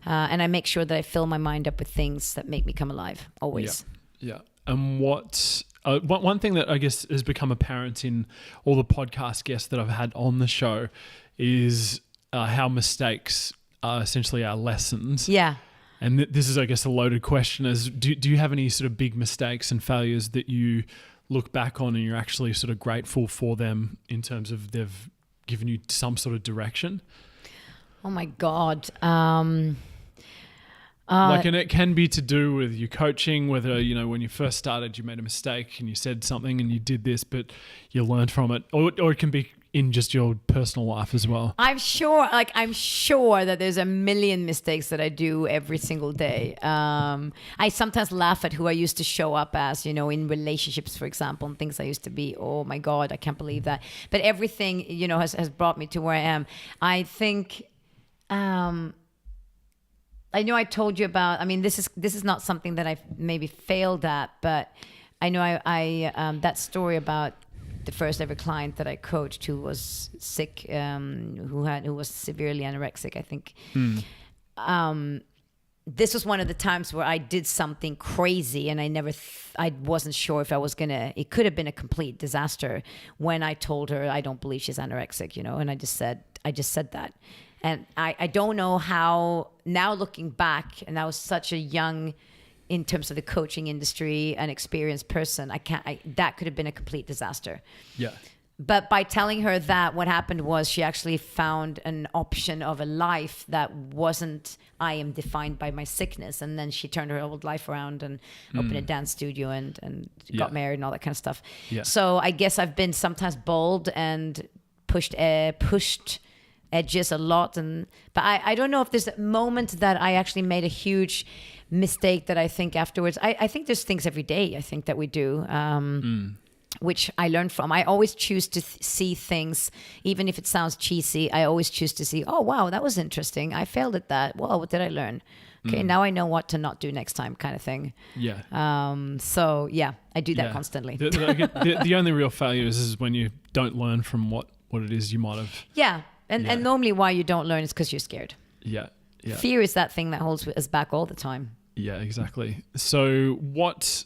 And I make sure that I fill my mind up with things that make me come alive, always. Yeah. And one thing that I guess has become apparent in all the podcast guests that I've had on the show is how mistakes are essentially our lessons. Yeah. And this is, I guess, a loaded question. Do you have any sort of big mistakes and failures that you look back on and you're actually sort of grateful for them in terms of they've given you some sort of direction? Oh my God. And it can be to do with your coaching, whether, when you first started, you made a mistake and you said something and you did this, but you learned from it. Or it can be in just your personal life as well. I'm sure that there's a million mistakes that I do every single day. I sometimes laugh at who I used to show up as, in relationships, for example, and things I used to be. Oh my God, I can't believe that. But everything, has brought me to where I am. I think, I know I told you about, this is not something that I've maybe failed at, but I know I that story about the first ever client that I coached who was sick, who was severely anorexic, I think. This was one of the times where I did something crazy and I wasn't sure if I was it could have been a complete disaster when I told her I don't believe she's anorexic, and I just said that. And I don't know how, now looking back, and I was such a young, in terms of the coaching industry, an experienced person, that could have been a complete disaster. Yeah. But by telling her that, what happened was she actually found an option of a life that wasn't, I am defined by my sickness. And then she turned her old life around and opened a dance studio and got married and all that kind of stuff. Yeah. So I guess I've been sometimes bold and pushed edges a lot. But I don't know if there's a moment that I actually made a huge mistake that I think afterwards. I think there's things every day, I think, that we do. Which I learned from. I always choose to see things, even if it sounds cheesy, I always choose to see, oh, wow, that was interesting. I failed at that. Well, what did I learn? Okay, now I know what to not do next time, kind of thing. Yeah. So, yeah, I do that constantly. The only real failures is when you don't learn from what it is you might have. Yeah, and normally why you don't learn is because you're scared. Yeah. Fear is that thing that holds us back all the time. Yeah, exactly. So what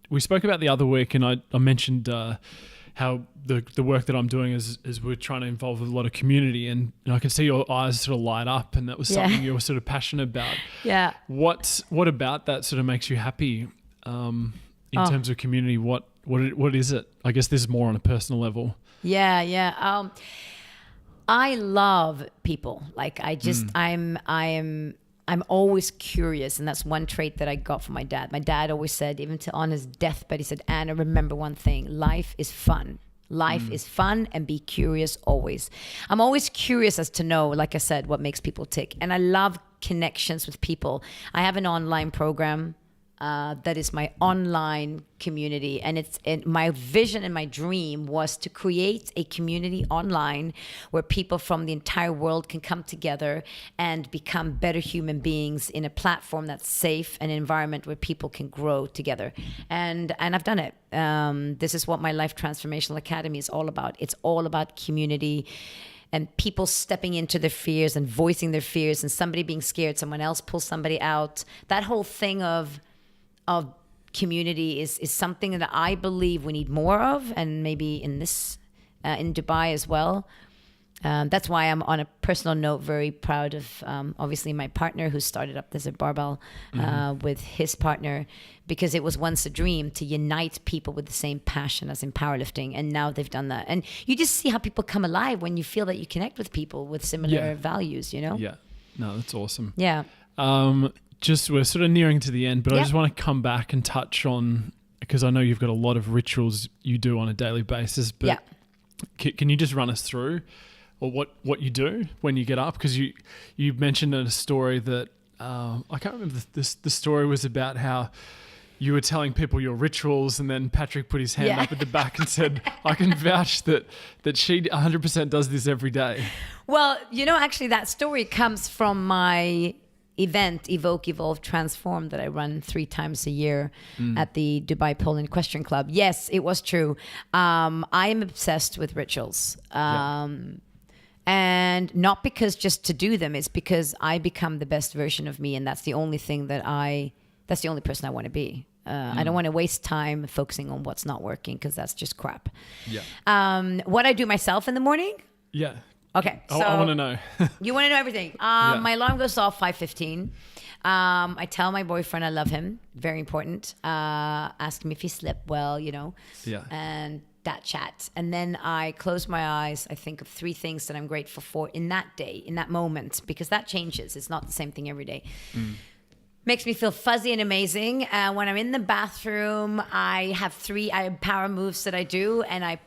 we spoke about the other week, and I mentioned how the work that I'm doing is we're trying to involve a lot of community, and I can see your eyes sort of light up, and that was something you were sort of passionate about. Yeah. What about that sort of makes you happy in terms of community? What is it? I guess this is more on a personal level. Yeah. I love people. Like I'm always curious, and that's one trait that I got from my dad. My dad always said, even on his deathbed, he said, Anna, remember one thing, life is fun. Life is fun, and be curious always. I'm always curious as to know, like I said, what makes people tick. And I love connections with people. I have an online program that is my online community, and my vision and my dream was to create a community online where people from the entire world can come together and become better human beings in a platform that's safe, an environment where people can grow together. And I've done it. This is what my Life Transformational Academy is all about. It's all about community and people stepping into their fears and voicing their fears, and somebody being scared, someone else pulls somebody out. That whole thing of community is something that I believe we need more of, and maybe in Dubai as well. That's why I'm, on a personal note, very proud of obviously my partner who started up Desert Barbell with his partner, because it was once a dream to unite people with the same passion as in powerlifting, and now they've done that. And you just see how people come alive when you feel that you connect with people with similar values, you know? Yeah. No, that's awesome. Yeah. We're sort of nearing to the end, but I just want to come back and touch on, because I know you've got a lot of rituals you do on a daily basis, but can you just run us through or what you do when you get up? Because you mentioned in a story that I can't remember, the story was about how you were telling people your rituals, and then Patrick put his hand up at the back and said, I can vouch that she 100% does this every day. Well, actually that story comes from my event, Evoke, Evolve, Transform, that I run 3 times a year at the Dubai Pole and Equestrian Club. Yes, it was true. I am obsessed with rituals. And not because just to do them, it's because I become the best version of me, and that's the only thing that's the only person I want to be. I don't want to waste time focusing on what's not working, because that's just crap. Yeah. What I do myself in the morning? Yeah. Okay, so I want to know. You want to know everything. My alarm goes off 5:15. I tell my boyfriend I love him. Very important. Ask him if he slept well, Yeah. and that chat. And then I close my eyes. I think of 3 things that I'm grateful for in that day, in that moment, because that changes. It's not the same thing every day. Makes me feel fuzzy and amazing. When I'm in the bathroom, I have power moves that I do, and I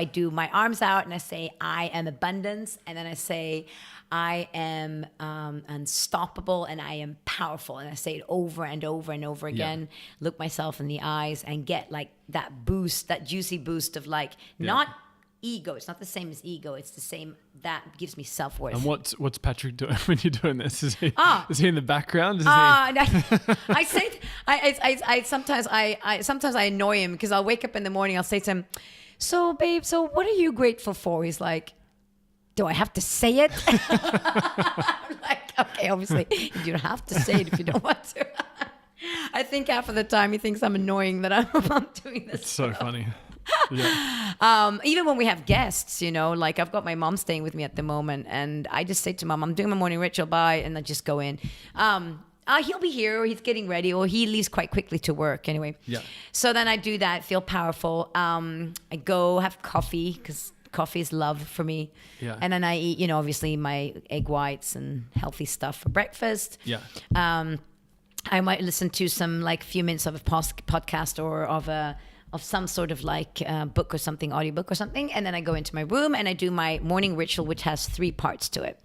do my arms out, and I say, I am abundance, and then I say, I am unstoppable, and I am powerful, and I say it over and over and over again. Look myself in the eyes and get like that boost, that juicy boost of not ego. It's not the same as ego. It's the same, that gives me self-worth. And what's Patrick doing when you're doing this? Is he in the background? No. I say, sometimes I annoy him, because I'll wake up in the morning, I'll say to him, so babe, so what are you grateful for? He's like, do I have to say it? I'm like, okay, obviously you don't have to say it if you don't want to. I think half of the time he thinks I'm annoying that I'm doing this. It's so funny. Yeah. Even when we have guests, like I've got my mom staying with me at the moment, and I just say to mom, I'm doing my morning ritual, bye, and I just go in. he'll be here, or he's getting ready, or he leaves quite quickly to work anyway. Yeah. So then I do that, feel powerful. I go have coffee, because coffee is love for me. Yeah. And then I eat, obviously my egg whites and healthy stuff for breakfast. Yeah. I might listen to some like few minutes of a podcast or of some sort of like book or something, audiobook or something. And then I go into my room and I do my morning ritual, which has 3 parts to it.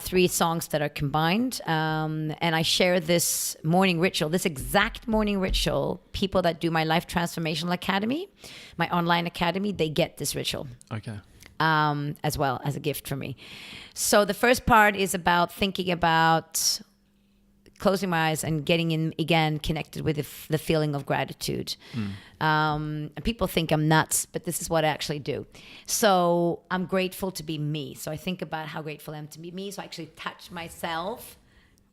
3 songs that are combined. And I share this morning ritual, this exact morning ritual. People that do my Life Transformational Academy, my online academy, they get this ritual. Okay. As well as a gift for me. So the first part is about thinking about closing my eyes and getting in again connected with the feeling of gratitude. And people think I'm nuts, but this is what I actually do. So I'm grateful to be me. So I think about how grateful I am to be me. So I actually touch myself,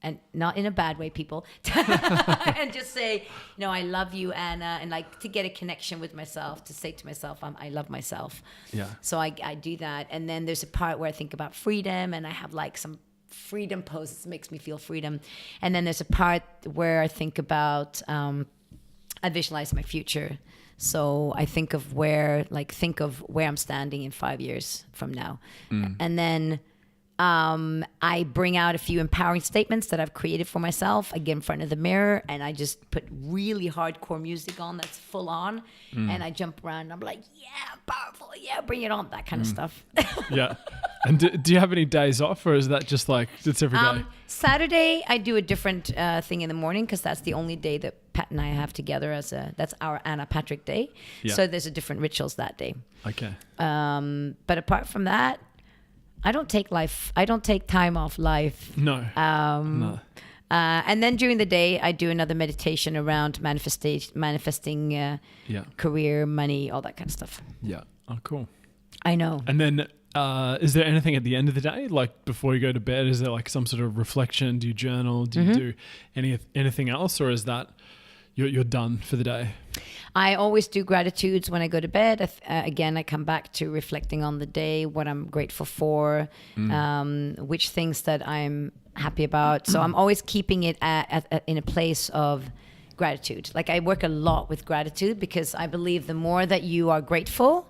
and not in a bad way, people, and just say, I love you, Anna, and like to get a connection with myself, to say to myself, I love myself. Yeah. So I do that. And then there's a part where I think about freedom, and I have like some freedom poses, makes me feel freedom. And then there's a part where I think about, I visualize my future. So I think of where I'm standing in 5 years from now. And then I bring out a few empowering statements that I've created for myself. I get in front of the mirror and I just put really hardcore music on that's full on. And I jump around and I'm like, yeah, powerful. Yeah, bring it on. That kind of stuff. Yeah. And do you have any days off, or is that just like it's every day? Saturday, I do a different thing in the morning, because that's the only day that Pat and I have together that's our Anna Patrick Day. Yeah. So there's a different rituals that day. Okay. But apart from that, I don't take time off life. No. No. And then during the day, I do another meditation around manifesting career, money, all that kind of stuff. Yeah. Oh, cool. I know. And then is there anything at the end of the day, like before you go to bed? Is there like some sort of reflection? Do you journal? Do you do anything else, or is that you're done for the day? I always do gratitudes when I go to bed. Again, I come back to reflecting on the day, what I'm grateful for, which things that I'm happy about. So I'm always keeping it in a place of gratitude. Like I work a lot with gratitude, because I believe the more that you are grateful,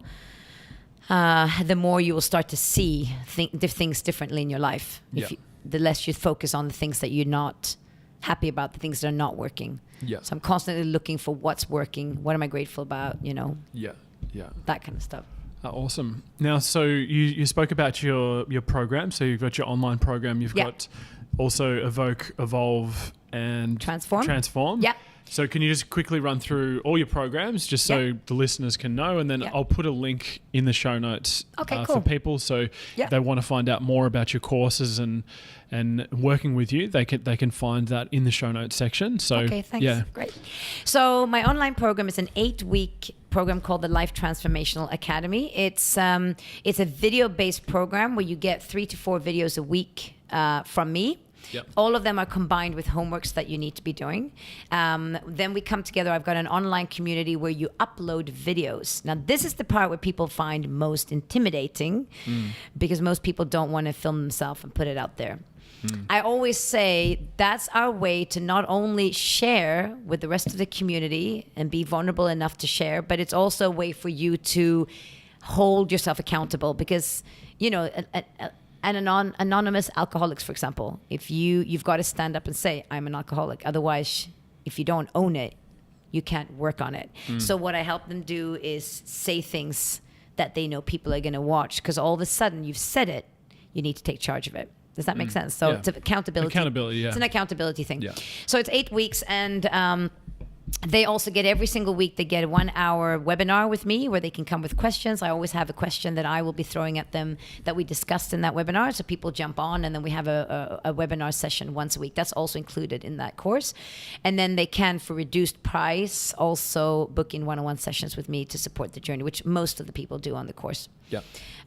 the more you will start to see things differently in your life. The less you focus on the things that you're not happy about, the things that are not working. Yeah. So I'm constantly looking for what's working. What am I grateful about? Yeah. That kind of stuff. Awesome. Now, so you spoke about your program. So you've got your online program. You've got also Evoke, Evolve, and Transform. Yeah. So can you just quickly run through all your programs, just so the listeners can know, and then I'll put a link in the show notes for people. So if they want to find out more about your courses and working with you, they can find that in the show notes section. So okay, thanks. Yeah. Great. So my online program is an 8-week program called the Life Transformational Academy. It's a video-based program where you get 3 to 4 videos a week from me. Yep. All of them are combined with homeworks that you need to be doing. Then we come together. I've got an online community where you upload videos. Now, this is the part where people find most intimidating, because most people don't want to film themselves and put it out there. I always say that's our way to not only share with the rest of the community and be vulnerable enough to share, but it's also a way for you to hold yourself accountable, because, anonymous alcoholics, for example, if you've got to stand up and say, I'm an alcoholic. Otherwise, if you don't own it, you can't work on it. So what I help them do is say things that they know people are going to watch, because all of a sudden you've said it, you need to take charge of it. Does that make sense? So it's accountability. It's an accountability thing. Yeah. So it's 8 weeks, and they also get every single week, they get a 1-hour webinar with me where they can come with questions. I always have a question that I will be throwing at them that we discussed in that webinar. So people jump on, and then we have a webinar session once a week. That's also included in that course. And then they can, for reduced price, also book in one-on-one sessions with me to support the journey, which most of the people do on the course. Yeah.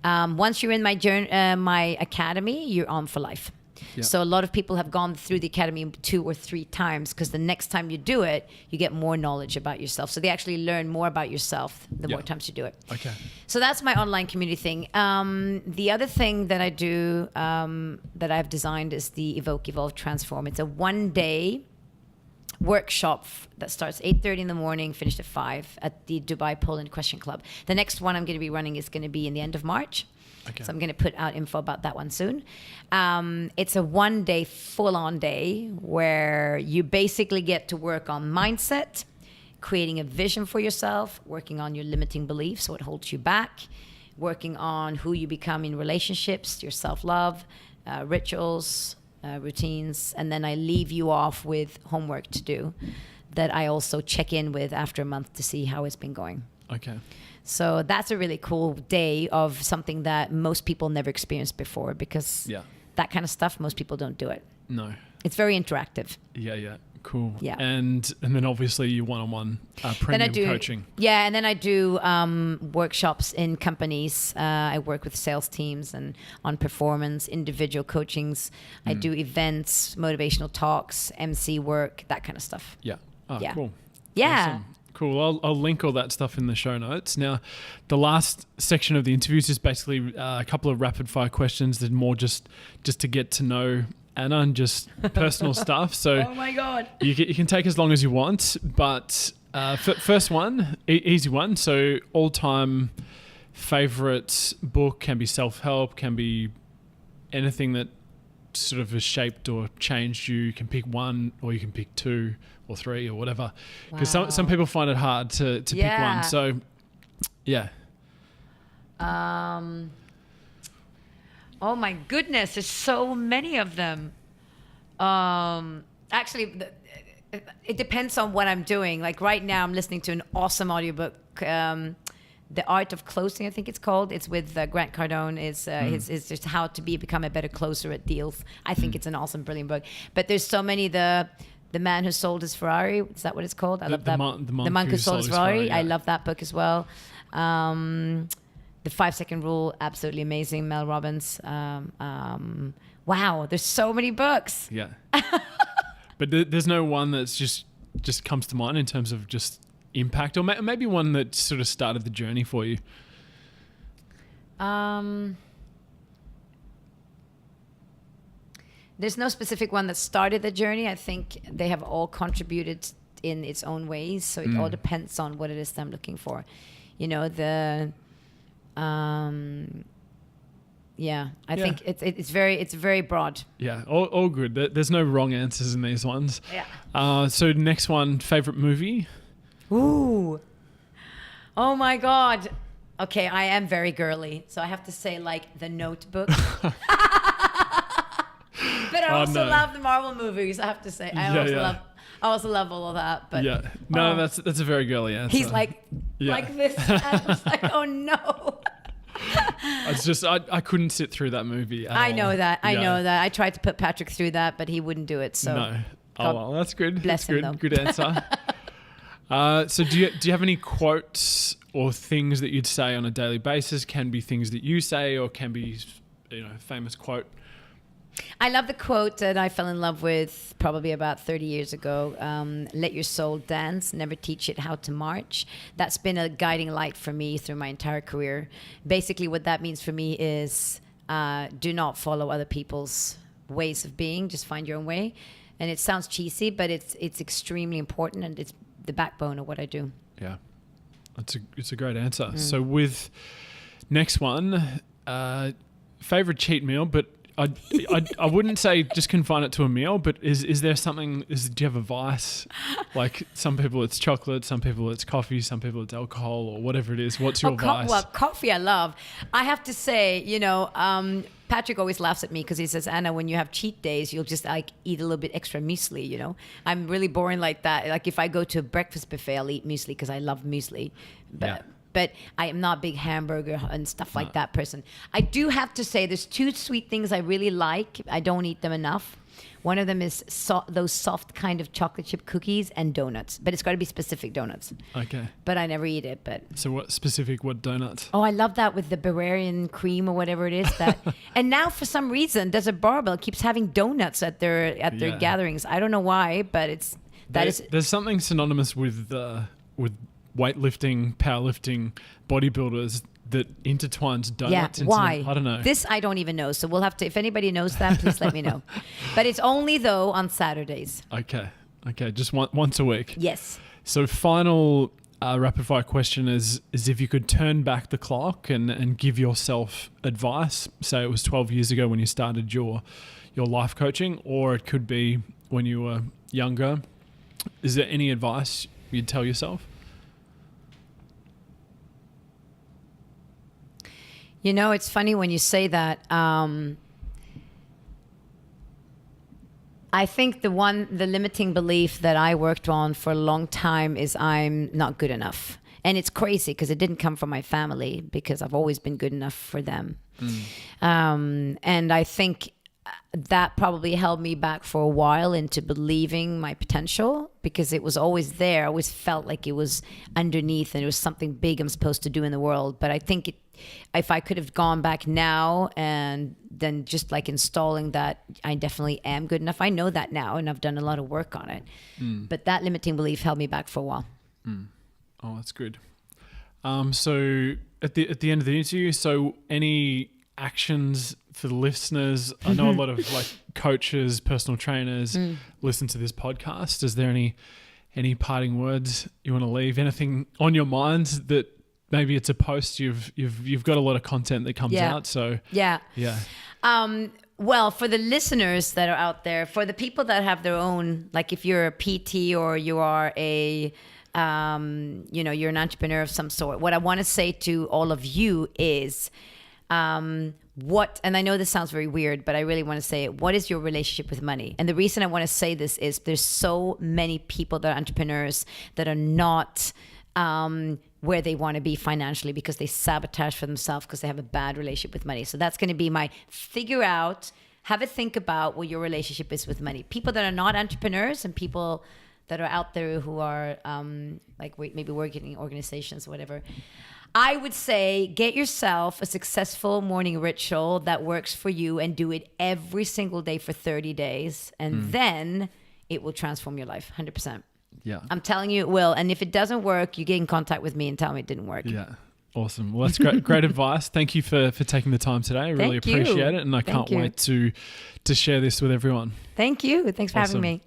Once you're in my academy, you're on for life. Yeah. So a lot of people have gone through the academy 2 or 3 times because the next time you do it, you get more knowledge about yourself. So they actually learn more about yourself the more times you do it. Okay. So that's my online community thing. The other thing that I do that I've designed is the Evoke, Evolve, Transform. It's a 1-day workshop that starts 8:30 in the morning, finished at 5 at the Dubai Poland Question Club. The next one I'm going to be running is going to be in the end of March. Okay. So I'm going to put out info about that one soon. It's a 1-day, full-on day where you basically get to work on mindset, creating a vision for yourself, working on your limiting beliefs, what holds you back, working on who you become in relationships, your self-love, rituals, routines, and then I leave you off with homework to do that I also check in with after a month to see how it's been going. Okay. So that's a really cool day of something that most people never experienced before because that kind of stuff, most people don't do it. No. It's very interactive. Yeah. Cool. Yeah. And then obviously you one-on-one premium coaching. Yeah, and then I do workshops in companies. I work with sales teams and on performance, individual coachings. I do events, motivational talks, MC work, that kind of stuff. Yeah. Oh, Yeah. cool. Yeah. Awesome. Cool. I'll link all that stuff in the show notes. Now, the last section of the interview is just basically a couple of rapid fire questions. There's more just to get to know Anna and just personal stuff. So Oh my God. you can take as long as you want, but first one, easy one. So all-time favorite book, can be self-help, can be anything that sort of has shaped or changed you. You can pick one or you can pick 2 or 3 or whatever. Because some people find it hard to pick one. So yeah. Oh my goodness, there's so many of them. Actually, it depends on what I'm doing. Like right now, I'm listening to an awesome audiobook, The Art of Closing, I think it's called. It's with Grant Cardone. It's just how to become a better closer at deals. I think it's an awesome, brilliant book. But there's so many. The Man Who Sold His Ferrari. Is that what it's called? I love that. The Monk Who Sold His Ferrari. Yeah. I love that book as well. The 5-Second Rule, absolutely amazing. Mel Robbins. Wow, there's so many books. Yeah. But there's no one that's just comes to mind in terms of just impact, or maybe one that sort of started the journey for you. There's no specific one that started the journey. I think they have all contributed in its own ways. So it all depends on what it is that I'm looking for. You know, I think it's very broad. Yeah, all good. There's no wrong answers in these ones. Yeah. So next one, favorite movie? Ooh. Oh my God. Okay, I am very girly, so I have to say like The Notebook. But I also love the Marvel movies. I have to say, I also love all of that. But that's a very girly answer. He's like this. And I was like, oh no. It's just I couldn't sit through that movie. I know that. I tried to put Patrick through that, but he wouldn't do it. So no. Oh well, that's good. Bless that's him, good. Good answer. So do you have any quotes or things that you'd say on a daily basis? Can be things that you say, or can be famous quote. I love the quote that I fell in love with probably about 30 years ago. Let your soul dance, never teach it how to march. That's been a guiding light for me through my entire career. Basically, what that means for me is do not follow other people's ways of being. Just find your own way. And it sounds cheesy, but it's extremely important, and it's the backbone of what I do. Yeah, it's a great answer. So with next one, favorite cheat meal, but I wouldn't say just confine it to a meal, but is there something? Do you have a vice? Like some people it's chocolate, some people it's coffee, some people it's alcohol, or whatever it is. What's your vice? Well, coffee I love. I have to say, Patrick always laughs at me because he says, Anna, when you have cheat days, you'll just like eat a little bit extra muesli. I'm really boring like that. Like if I go to a breakfast buffet, I'll eat muesli because I love muesli. But I am not a big hamburger and stuff like that person. I do have to say there's 2 sweet things I really like. I don't eat them enough. One of them is those soft kind of chocolate chip cookies and donuts, but it's got to be specific donuts. Okay. But I never eat it. But so what donuts? Oh, I love that with the Bavarian cream or whatever it is. That and now for some reason there's a barbell keeps having donuts at their gatherings. I don't know why, but there's something synonymous with weightlifting, powerlifting, bodybuilders that intertwines donuts into, why? I don't know. This I don't even know. So we'll have to, if anybody knows that, please let me know. But it's only though on Saturdays. Okay. Just once a week. Yes. So final rapid fire question is if you could turn back the clock and give yourself advice, say it was 12 years ago when you started your life coaching, or it could be when you were younger, is there any advice you'd tell yourself? You know, it's funny when you say that. I think the limiting belief that I worked on for a long time is I'm not good enough. And it's crazy because it didn't come from my family, because I've always been good enough for them. And I think that probably held me back for a while into believing my potential, because it was always there. I always felt like it was underneath and it was something big I'm supposed to do in the world. But I think if I could have gone back now and then just like installing that I definitely am good enough. I know that now and I've done a lot of work on it. But that limiting belief held me back for a while. Oh, that's good. So at the end of the interview, so any actions for the listeners? I know a lot of like coaches, personal trainers listen to this podcast. Is there any parting words you want to leave? Anything on your mind that maybe it's a post you've got a lot of content that comes out. So yeah. Well, for the listeners that are out there, for the people that have their own, like if you're a PT or you are a you're an entrepreneur of some sort, what I want to say to all of you is and I know this sounds very weird, but I really want to say it. What is your relationship with money? And the reason I want to say this is there's so many people that are entrepreneurs that are not where they want to be financially because they sabotage for themselves because they have a bad relationship with money. So that's going to be my have a think about what your relationship is with money. People that are not entrepreneurs and people that are out there who are maybe working in organizations or whatever. I would say get yourself a successful morning ritual that works for you and do it every single day for 30 days. And then it will transform your life 100%. Yeah. I'm telling you it will. And if it doesn't work, you get in contact with me and tell me it didn't work. Yeah. Awesome. Well, that's great advice. Thank you for taking the time today. I really appreciate it. And I can't wait to share this with everyone. Thank you. Thanks for having me.